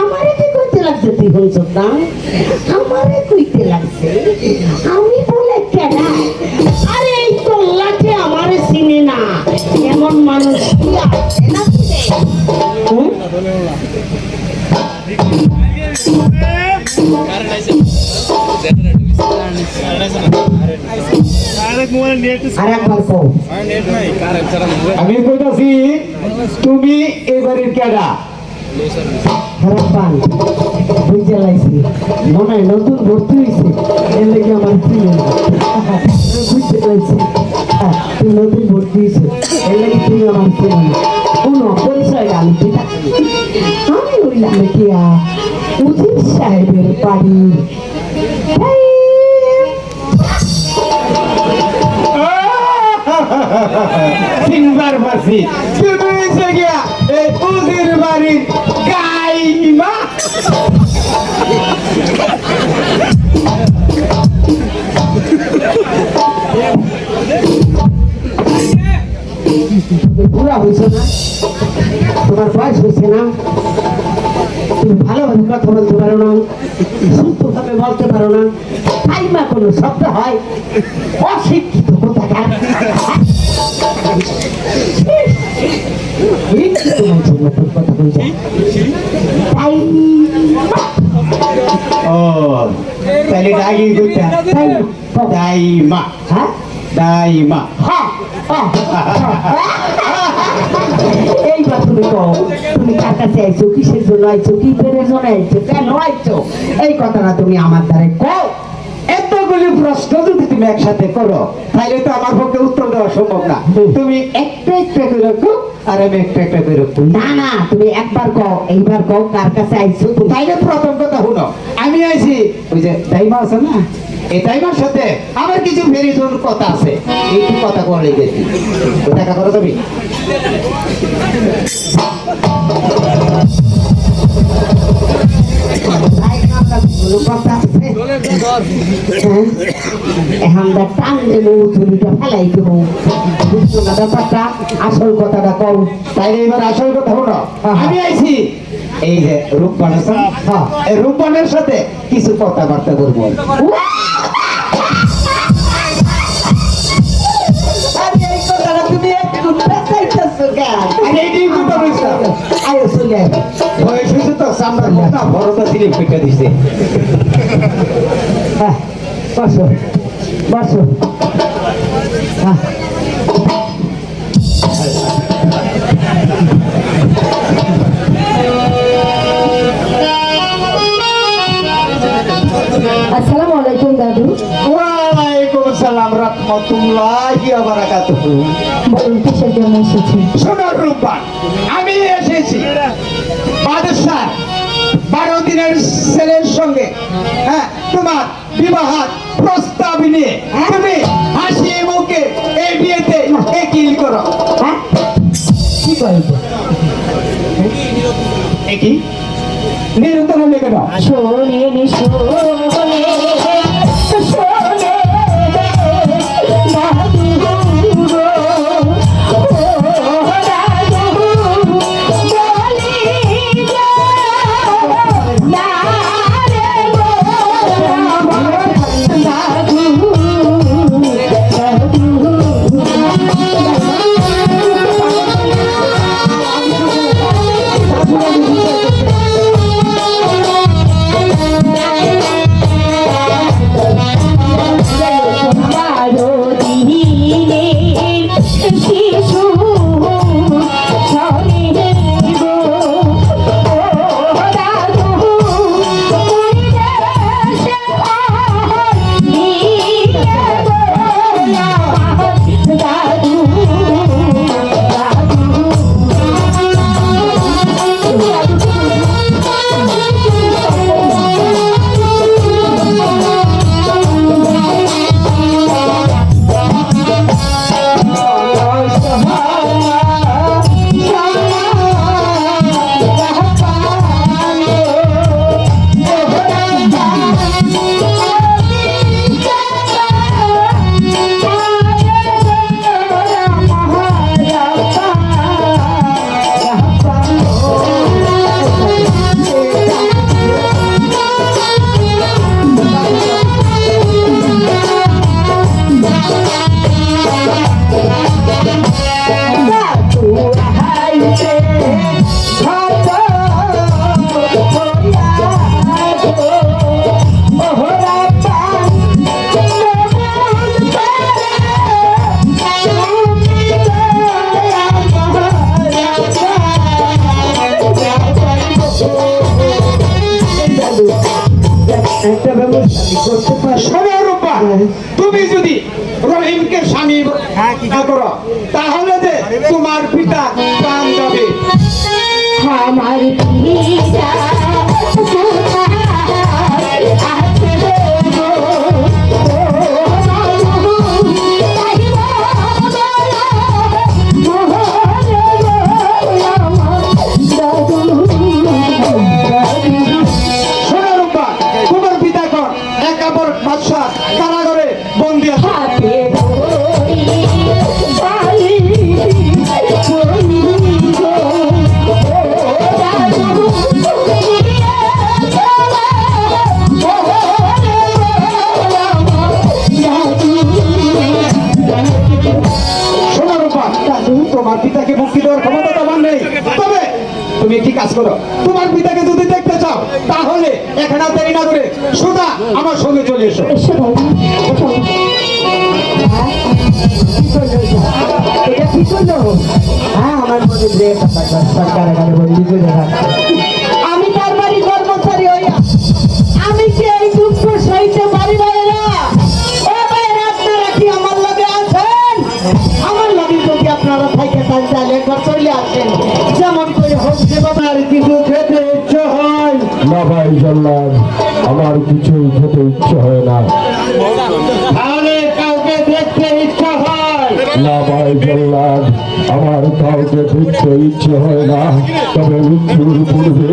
আমারে কি করতে লাগছে তুই বলছ না আমারে কইতে লাগছে আমি বলে কেডা আরে এই তো লাঠে আমারে চিনে না এমন মানুষ কি আছে না আর একবার কও। আমি কইতাছি তুমি এবারের কেডা? হারাপ্পান বুঝে লাইছি মনে হয় নতুন ভর্তি হয়েছে এর লেগে আমার চিনে না। বুঝতে লাইছি তুই নতুন ভর্তি হয়েছে এর লেগে তুমি আমার চিনে না। কোনো পরিচয়টা আমি পিতা আমি হইলাম কি উজির সাহেবের বাড়ি চিনবার পারছি তুমি এসে গিয়া এই উজির বাড়ির গাইমা। বুড়া হয়েছে না তোমার বয়স হয়েছে না তুমি ভালোভাবে কথা বলতে পারো না শুদ্ধভাবে বলতে পারো না তাই মা কোনো শব্দ হয় অশিক্ষিত কোথাকার কথা বলছে তাই ও তাহলে ডাকি কইতা দাইমা। হ্যাঁ দাইমা এইবার তুমি কও তুমি কার কাছে আইছো কিসের জন্য আইছো কি পেরে জন্য আইছো কেন আইছো এই কথাটা তুমি আমার দ্বারে কও। এতগুলি প্রশ্ন যদি তুমি একসাথে করো তাহলে তো আমার পক্ষে উত্তর দেওয়া সম্ভব না। তুমি একটা একটা করে রাখো আর আমি একটা একটা করে রাখো। না না তুমি একবার কও এইবার কও কার কাছে আইছো তুমি তাইলে প্রথম কথা শুনো, আমি আইছি ওই যে দাইমা আছে না, এই দাইমার সাথে আমার কিছু ভেরিজন কথা আছে, এই কথা বলে গেছি। দেখা করো তুমি আসল কথাটা কও। তাইলে এবার আসল কথা শুনো, আমি আইছি এই যে রূপবান আছে না, এই রূপবানের সাথে কিছু কথাবার্তা করবো। আরে এই কথাটা তুমি একটু পেঁচাইতেছো কেন? আমি এইটাই কথা বলছিলাম। আরে চলে আয়। বয়স হয়েছে তো সামনের কথা বড়টা দিলে ফেটে দিছে। হ্যাঁ, বসো বসো। হ্যাঁ। আসসালামু আলাইকুম দাদু। ওয়ালাইকুম আসসালাম রাহমাতুল্লাহি ওয়া বারাকাতুহু। বলুন কিসের জন্য এসেছি? শোনো রূপবান, আমি এসেছি বাদশাহ 12 দিনের ছেলের সঙ্গে তোমার বিবাহ প্রস্তাব নিয়ে তুমি হাসি মুখে এই বিয়েতে একিল করো। হ্যাঁ কি বলবো? একই নিরন্তর লেগে দাও। শোনে নি শোনে শোনে দাদু গো ও দাদু বলি যাও না রে গো দাদু দাদু একটা ব্যবস্থা আমি করতে পারি। শোনো রূপা, তুমি যদি রহিমকে স্বামী না করো তাহলে যে তোমার পিতা প্রাণ যাবে। আমার পিতা কোথায় আছে গো? শোনো রূপা, তোমার পিতা এখন একাবর বাদশাহ কারাগারে বন্দি আছে। হাতে ধরি পালি বলি গো রাজু শোনো রূপা, তোমার পিতাকে মুক্তি দেওয়ার ক্ষমতা তোমার নেই। তবে তুমি একটি কাজ করো, তোমার পিতাকে যদি দেখতে চাও তাহলে এখানে আর দেরি না করে সোজা আমার সঙ্গে চলে এসো। এসো বাবু এসো। এটা কি করলো? হ্যাঁ, আমার মনে ব্রেক কারাগারে বন্দি করে রাখছে। আমি তার বাড়ি কর্মচারী হইয়া আমি কি এই দুঃখ সইতে পারি ভাইয়েরা? ও ভাইয়েরা, আপনারা কি আমার লগে আছেন? আমার লগে যদি আপনারা থাইকে তাই তাহলে একবার চলে আসেন, যেমন করে হোক যেভাবে। আর কিছু খেতে ইচ্ছে হয় না ভাই জল্লাদ, আমার কিছুই খেতে ইচ্ছে হয় না। তাহলে কাউকে দেখতে ইচ্ছা হয়? না ভাই জল্লাদ, আমার কাউকে দেখতে ইচ্ছে হয় না। তবে মৃত্যুর পূর্বে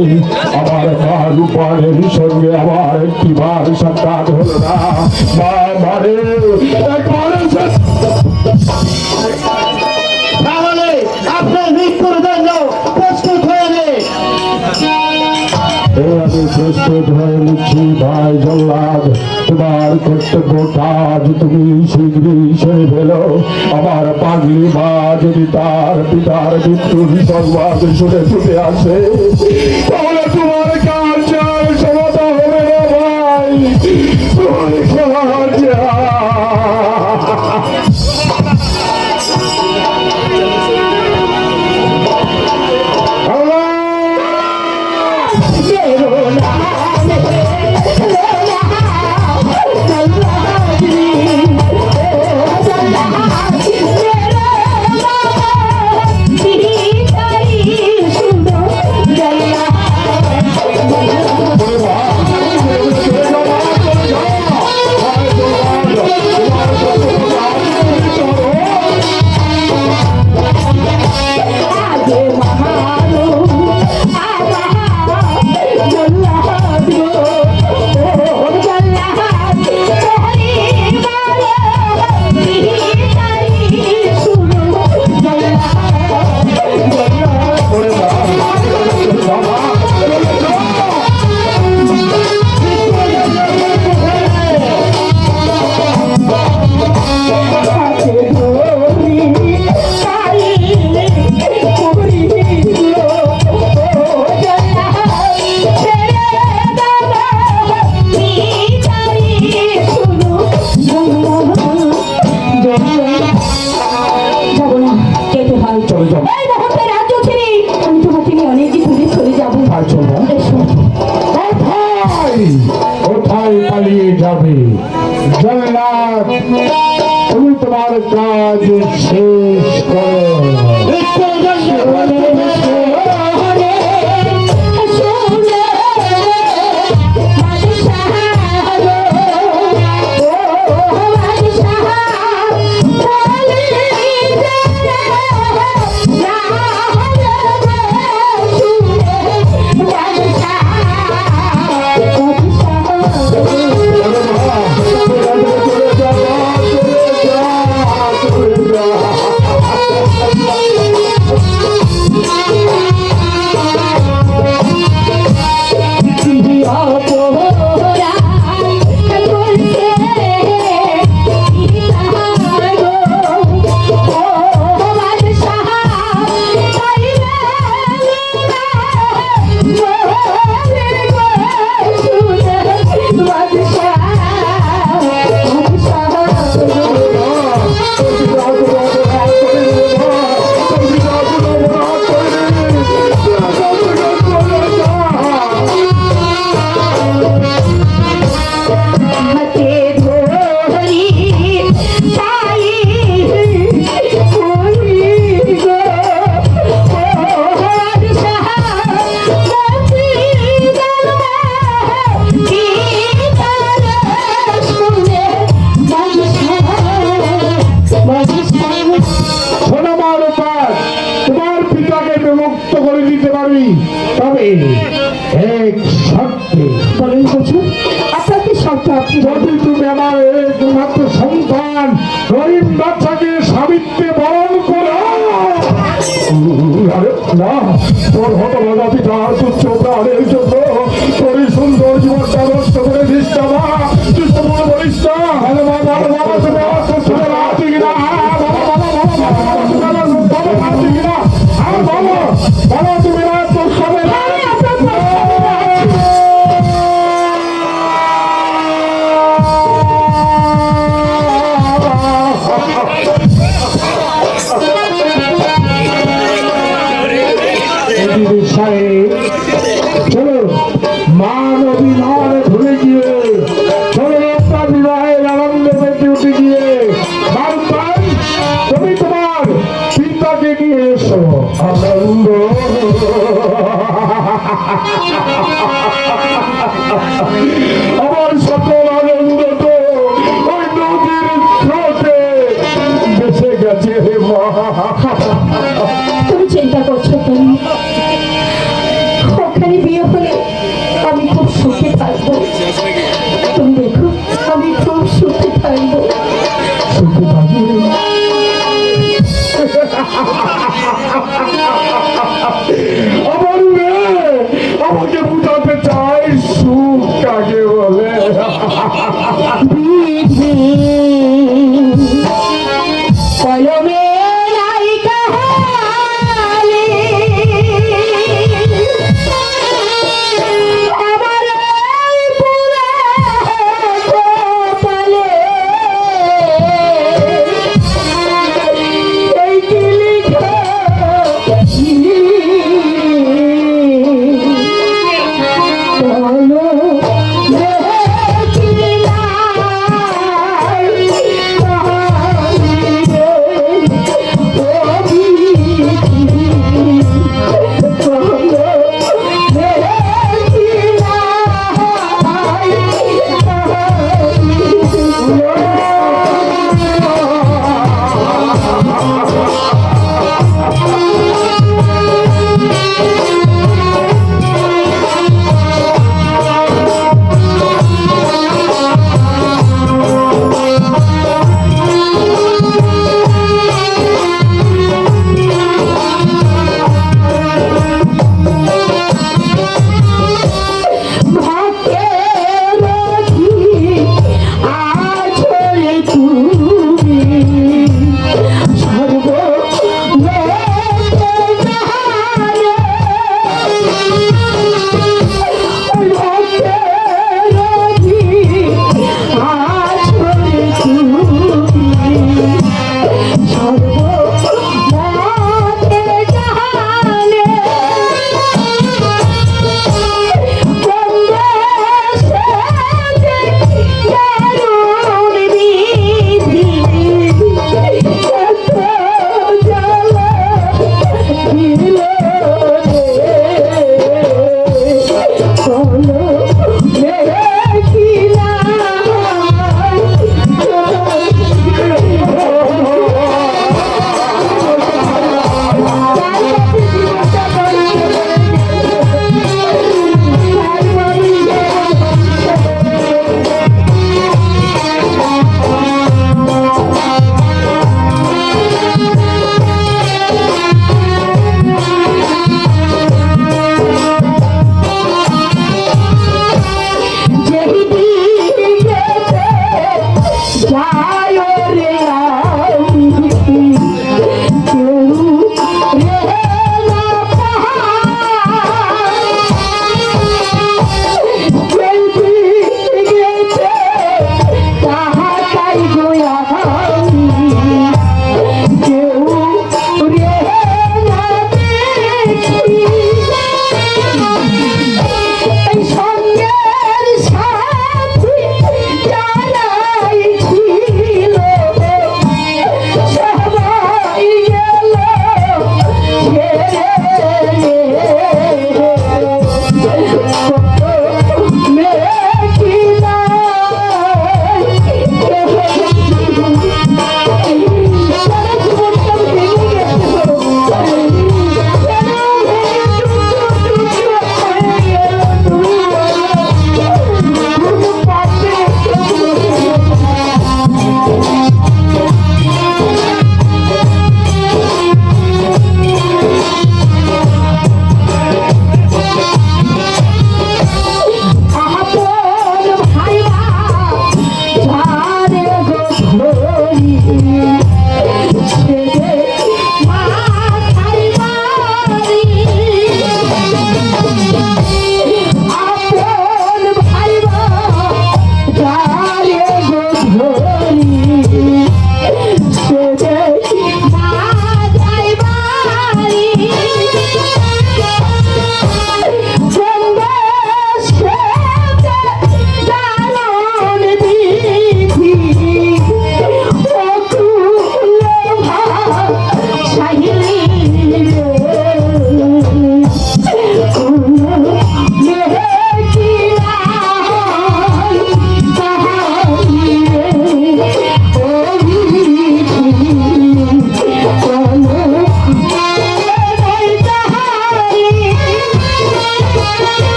আমার মা রূপানের সঙ্গে আমার একটি বার সাক্ষাৎ হলো না। মা মারে একবার তাহলে আপনার মৃত্যুর জন্য প্রস্তুত হয়ে নে। আমি প্রস্তুত হয়ে নিচ্ছি ভাই জল্লাদ। তোমার কর্তব্য কাজ তুমি শীঘ্রই সেরে ফেলো। আমার পাগলি মা যদি তার পিতার মৃত্যুর সংবাদ শুনে ছুটে আসে তাহলে তোমার কার্যের সমাধা হবে না ভাই, তোমার কার্য। কোথায় পালিয়ে যাবে জগন্নাথ? তুমি তোমার কাজ শেষ বলেন হুজুর, আপনার কি শর্ত আপনি বলুন। যদি তুমি আমার একমাত্র সন্তান রহিম বাচ্চাকে স্বামীত্বে বরণ করো, আরে না, তোর হতভাগা পিতা তুচ্ছ প্রাণের জন্য তোর এই সুন্দর জীবনটা নষ্ট করে দিস না মা, তুই তো মনে বলিস না। আরে মা, বাবা, বাবা, তুমি আমার তো শুনে রাখছি কিনা, বাবা, বাবা, বাবা, বাবা, বাবা, তুমি আমার বাবা রাখছি কিনা, আর বাবা, বাবা, তুমি না তোর সবে চলো মা নদী নামে ভুলে গিয়ে চলো একটা বিবাহের আনন্দে মেতে উঠে গিয়ে বারবার তুমি তোমার পিতাকে নিয়ে এসো আনন্দ। আমার সকল আনন্দ তো ওই নদীর স্রোতে বেঁচে গেছে রে মা। তুমি চিন্তা করছো কেন? ওখানে বিয়ে হলে আমি খুব সুখে থাকবো। তুমি দেখো, আমি খুব সুখে থাকবো। সুখে থাকবে? আমার মেয়ে আমাকে বুঝাতে চাই সুখ কাকে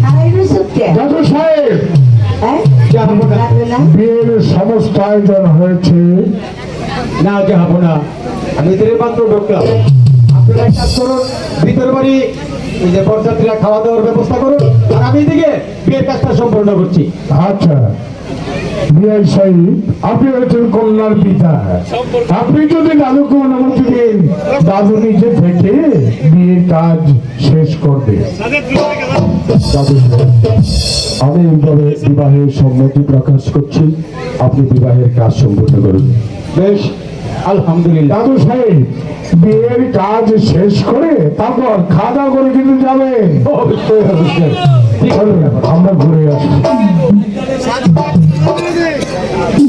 হারাই রয়েছে দাদু সাহেব, হ্যাঁ লাগবে না বিয়ের সমস্ত আয়োজন হয়েছে। না যাবো না, আমি এদের মাত্র ঢুকলাম। আপনারা এক কাজ করুন, ভিতর বাড়ি এই যে বরযাত্রীরা খাওয়া দাওয়ার ব্যবস্থা করুন, আর আমি এদিকে বিয়ের কাজটা সম্পূর্ণ করছি। আচ্ছা, বিয়ে সাহেব, আপনি হচ্ছেন কন্যার পিতা। আপনি যদি দাদুকে অনুমতি দিন, দাদু নিজে থেকে বিয়ের কাজ শেষ করবে। দাদু সাহেব, আমি এইভাবে বিবাহের সম্মতি প্রকাশ করছি, আপনি বিবাহের কাজ সম্পূর্ণ করুন। বেশ, আলহামদুলিল্লাহ। দাদু সাহেব, বিয়ের কাজ শেষ করে তারপর খাওয়া দাওয়া করে কিন্তু যাবেন। অবশ্যই অবশ্যই। চলুন, আমরা ঘুরে আসি।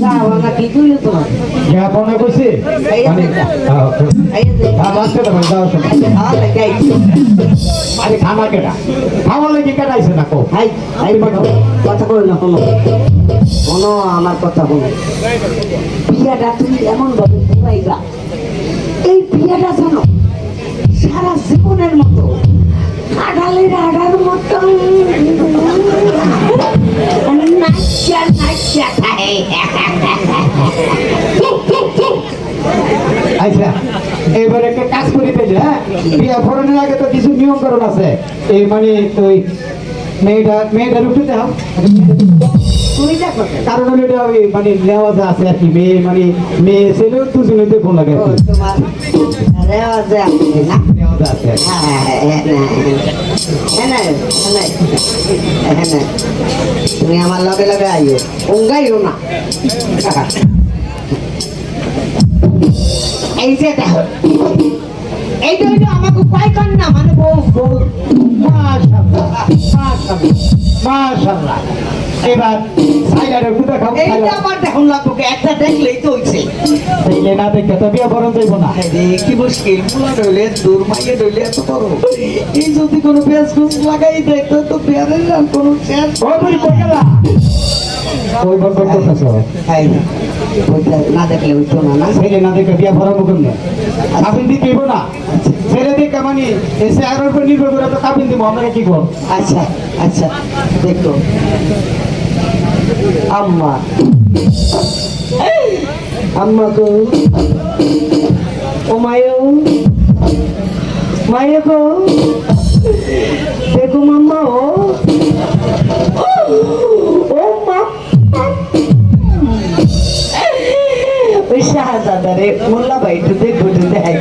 যাও না কি তুই তোমার জ্ঞাপন করছি মানে এই যে মাছটা তো যাওয়ার সময় খাওয়া লাগাই আরে খানা কেটা খাওয়া লেগে কেটাইছে না কো। হাই হাই কথা বল না কোনো আমার কথা বল বিয়াটা তুমি এমন ভাবে ঘুরাইবা, এই বিয়াটা জানো সারা জীবনের মতো আড়ালের আড়ার মতো নাচা নাচা খায়। আচ্ছা, এবার একটা কাজ করি পেলে, হ্যাঁ, বিয়া ফোরানোর আগে তো কিছু নিয়ম কারণ আছে। এই মানে ওই মেয়েটা উঠতে দাও, তুই দেখো কারণ হলো এটা ওই মানে নেওয়া আছে আর কি। মেয়ে ছেলেও দুজনে দেখুন লাগে আর কি। তোমার রেওয়াজে আছে না নেওয়া আছে আর কি। তুমি আমার লগে লগে আইও উঙ্গাইও না। এই যে দেখো এইটা হইলো আমাকে কয় কর না মানে বউ বউ মাশাআল্লাহ, মাশাআল্লাহ, মাশাআল্লাহ। এবার সাইডারে কুদা খাও। এইটা আবার দেখুন লাগবো কি, একটা দেখলেই তো হইছে। তাইলে না দেখে তো বিয়া ফোরান যাইব না। আরে কি মুশকিল, পুরা রইলে দূর মাইয়ে রইলে এত বড় এই যদি কোনো পেঁয়াজ কুচ লাগাই দেখতো তো পেয়ারের আর কোনো শেষ ওই বলি কই গেলা? ওই বল করতেছ। খাই না ওইটা না দেখলে হইতো না না। ছেলে না দেখে বিয়া ফোরানো কেমনে? কাবিন দিতে হইব না। ছেলে দেখে মানে এসে আর উপর নির্ভর করে তো কাবিন দিব। আপনারা কি কর? আচ্ছা আচ্ছা দেখো আম্মা আম্মা গো ও মায়ো মায়ো গো দেখো মাম্মা ও মা ওই শাহজাদারে মোল্লা ভাই একটু দেখো একটু দেখাই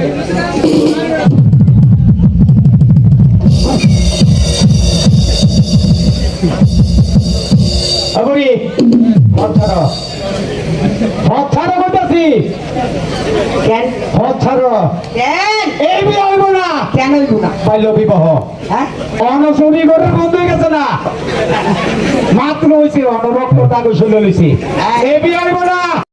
আবরি পথার পথার বলতাছি। কেন পথার কেন এই বিয়া হইব না। কেন হইব না বাল্য বিবাহ হ্যাঁ অনশনী করে বন্ধ হয়ে গেছে না, মাত্র হয়েছে অনরক্ত দাগ লইছি। এই বিয়া হইব না।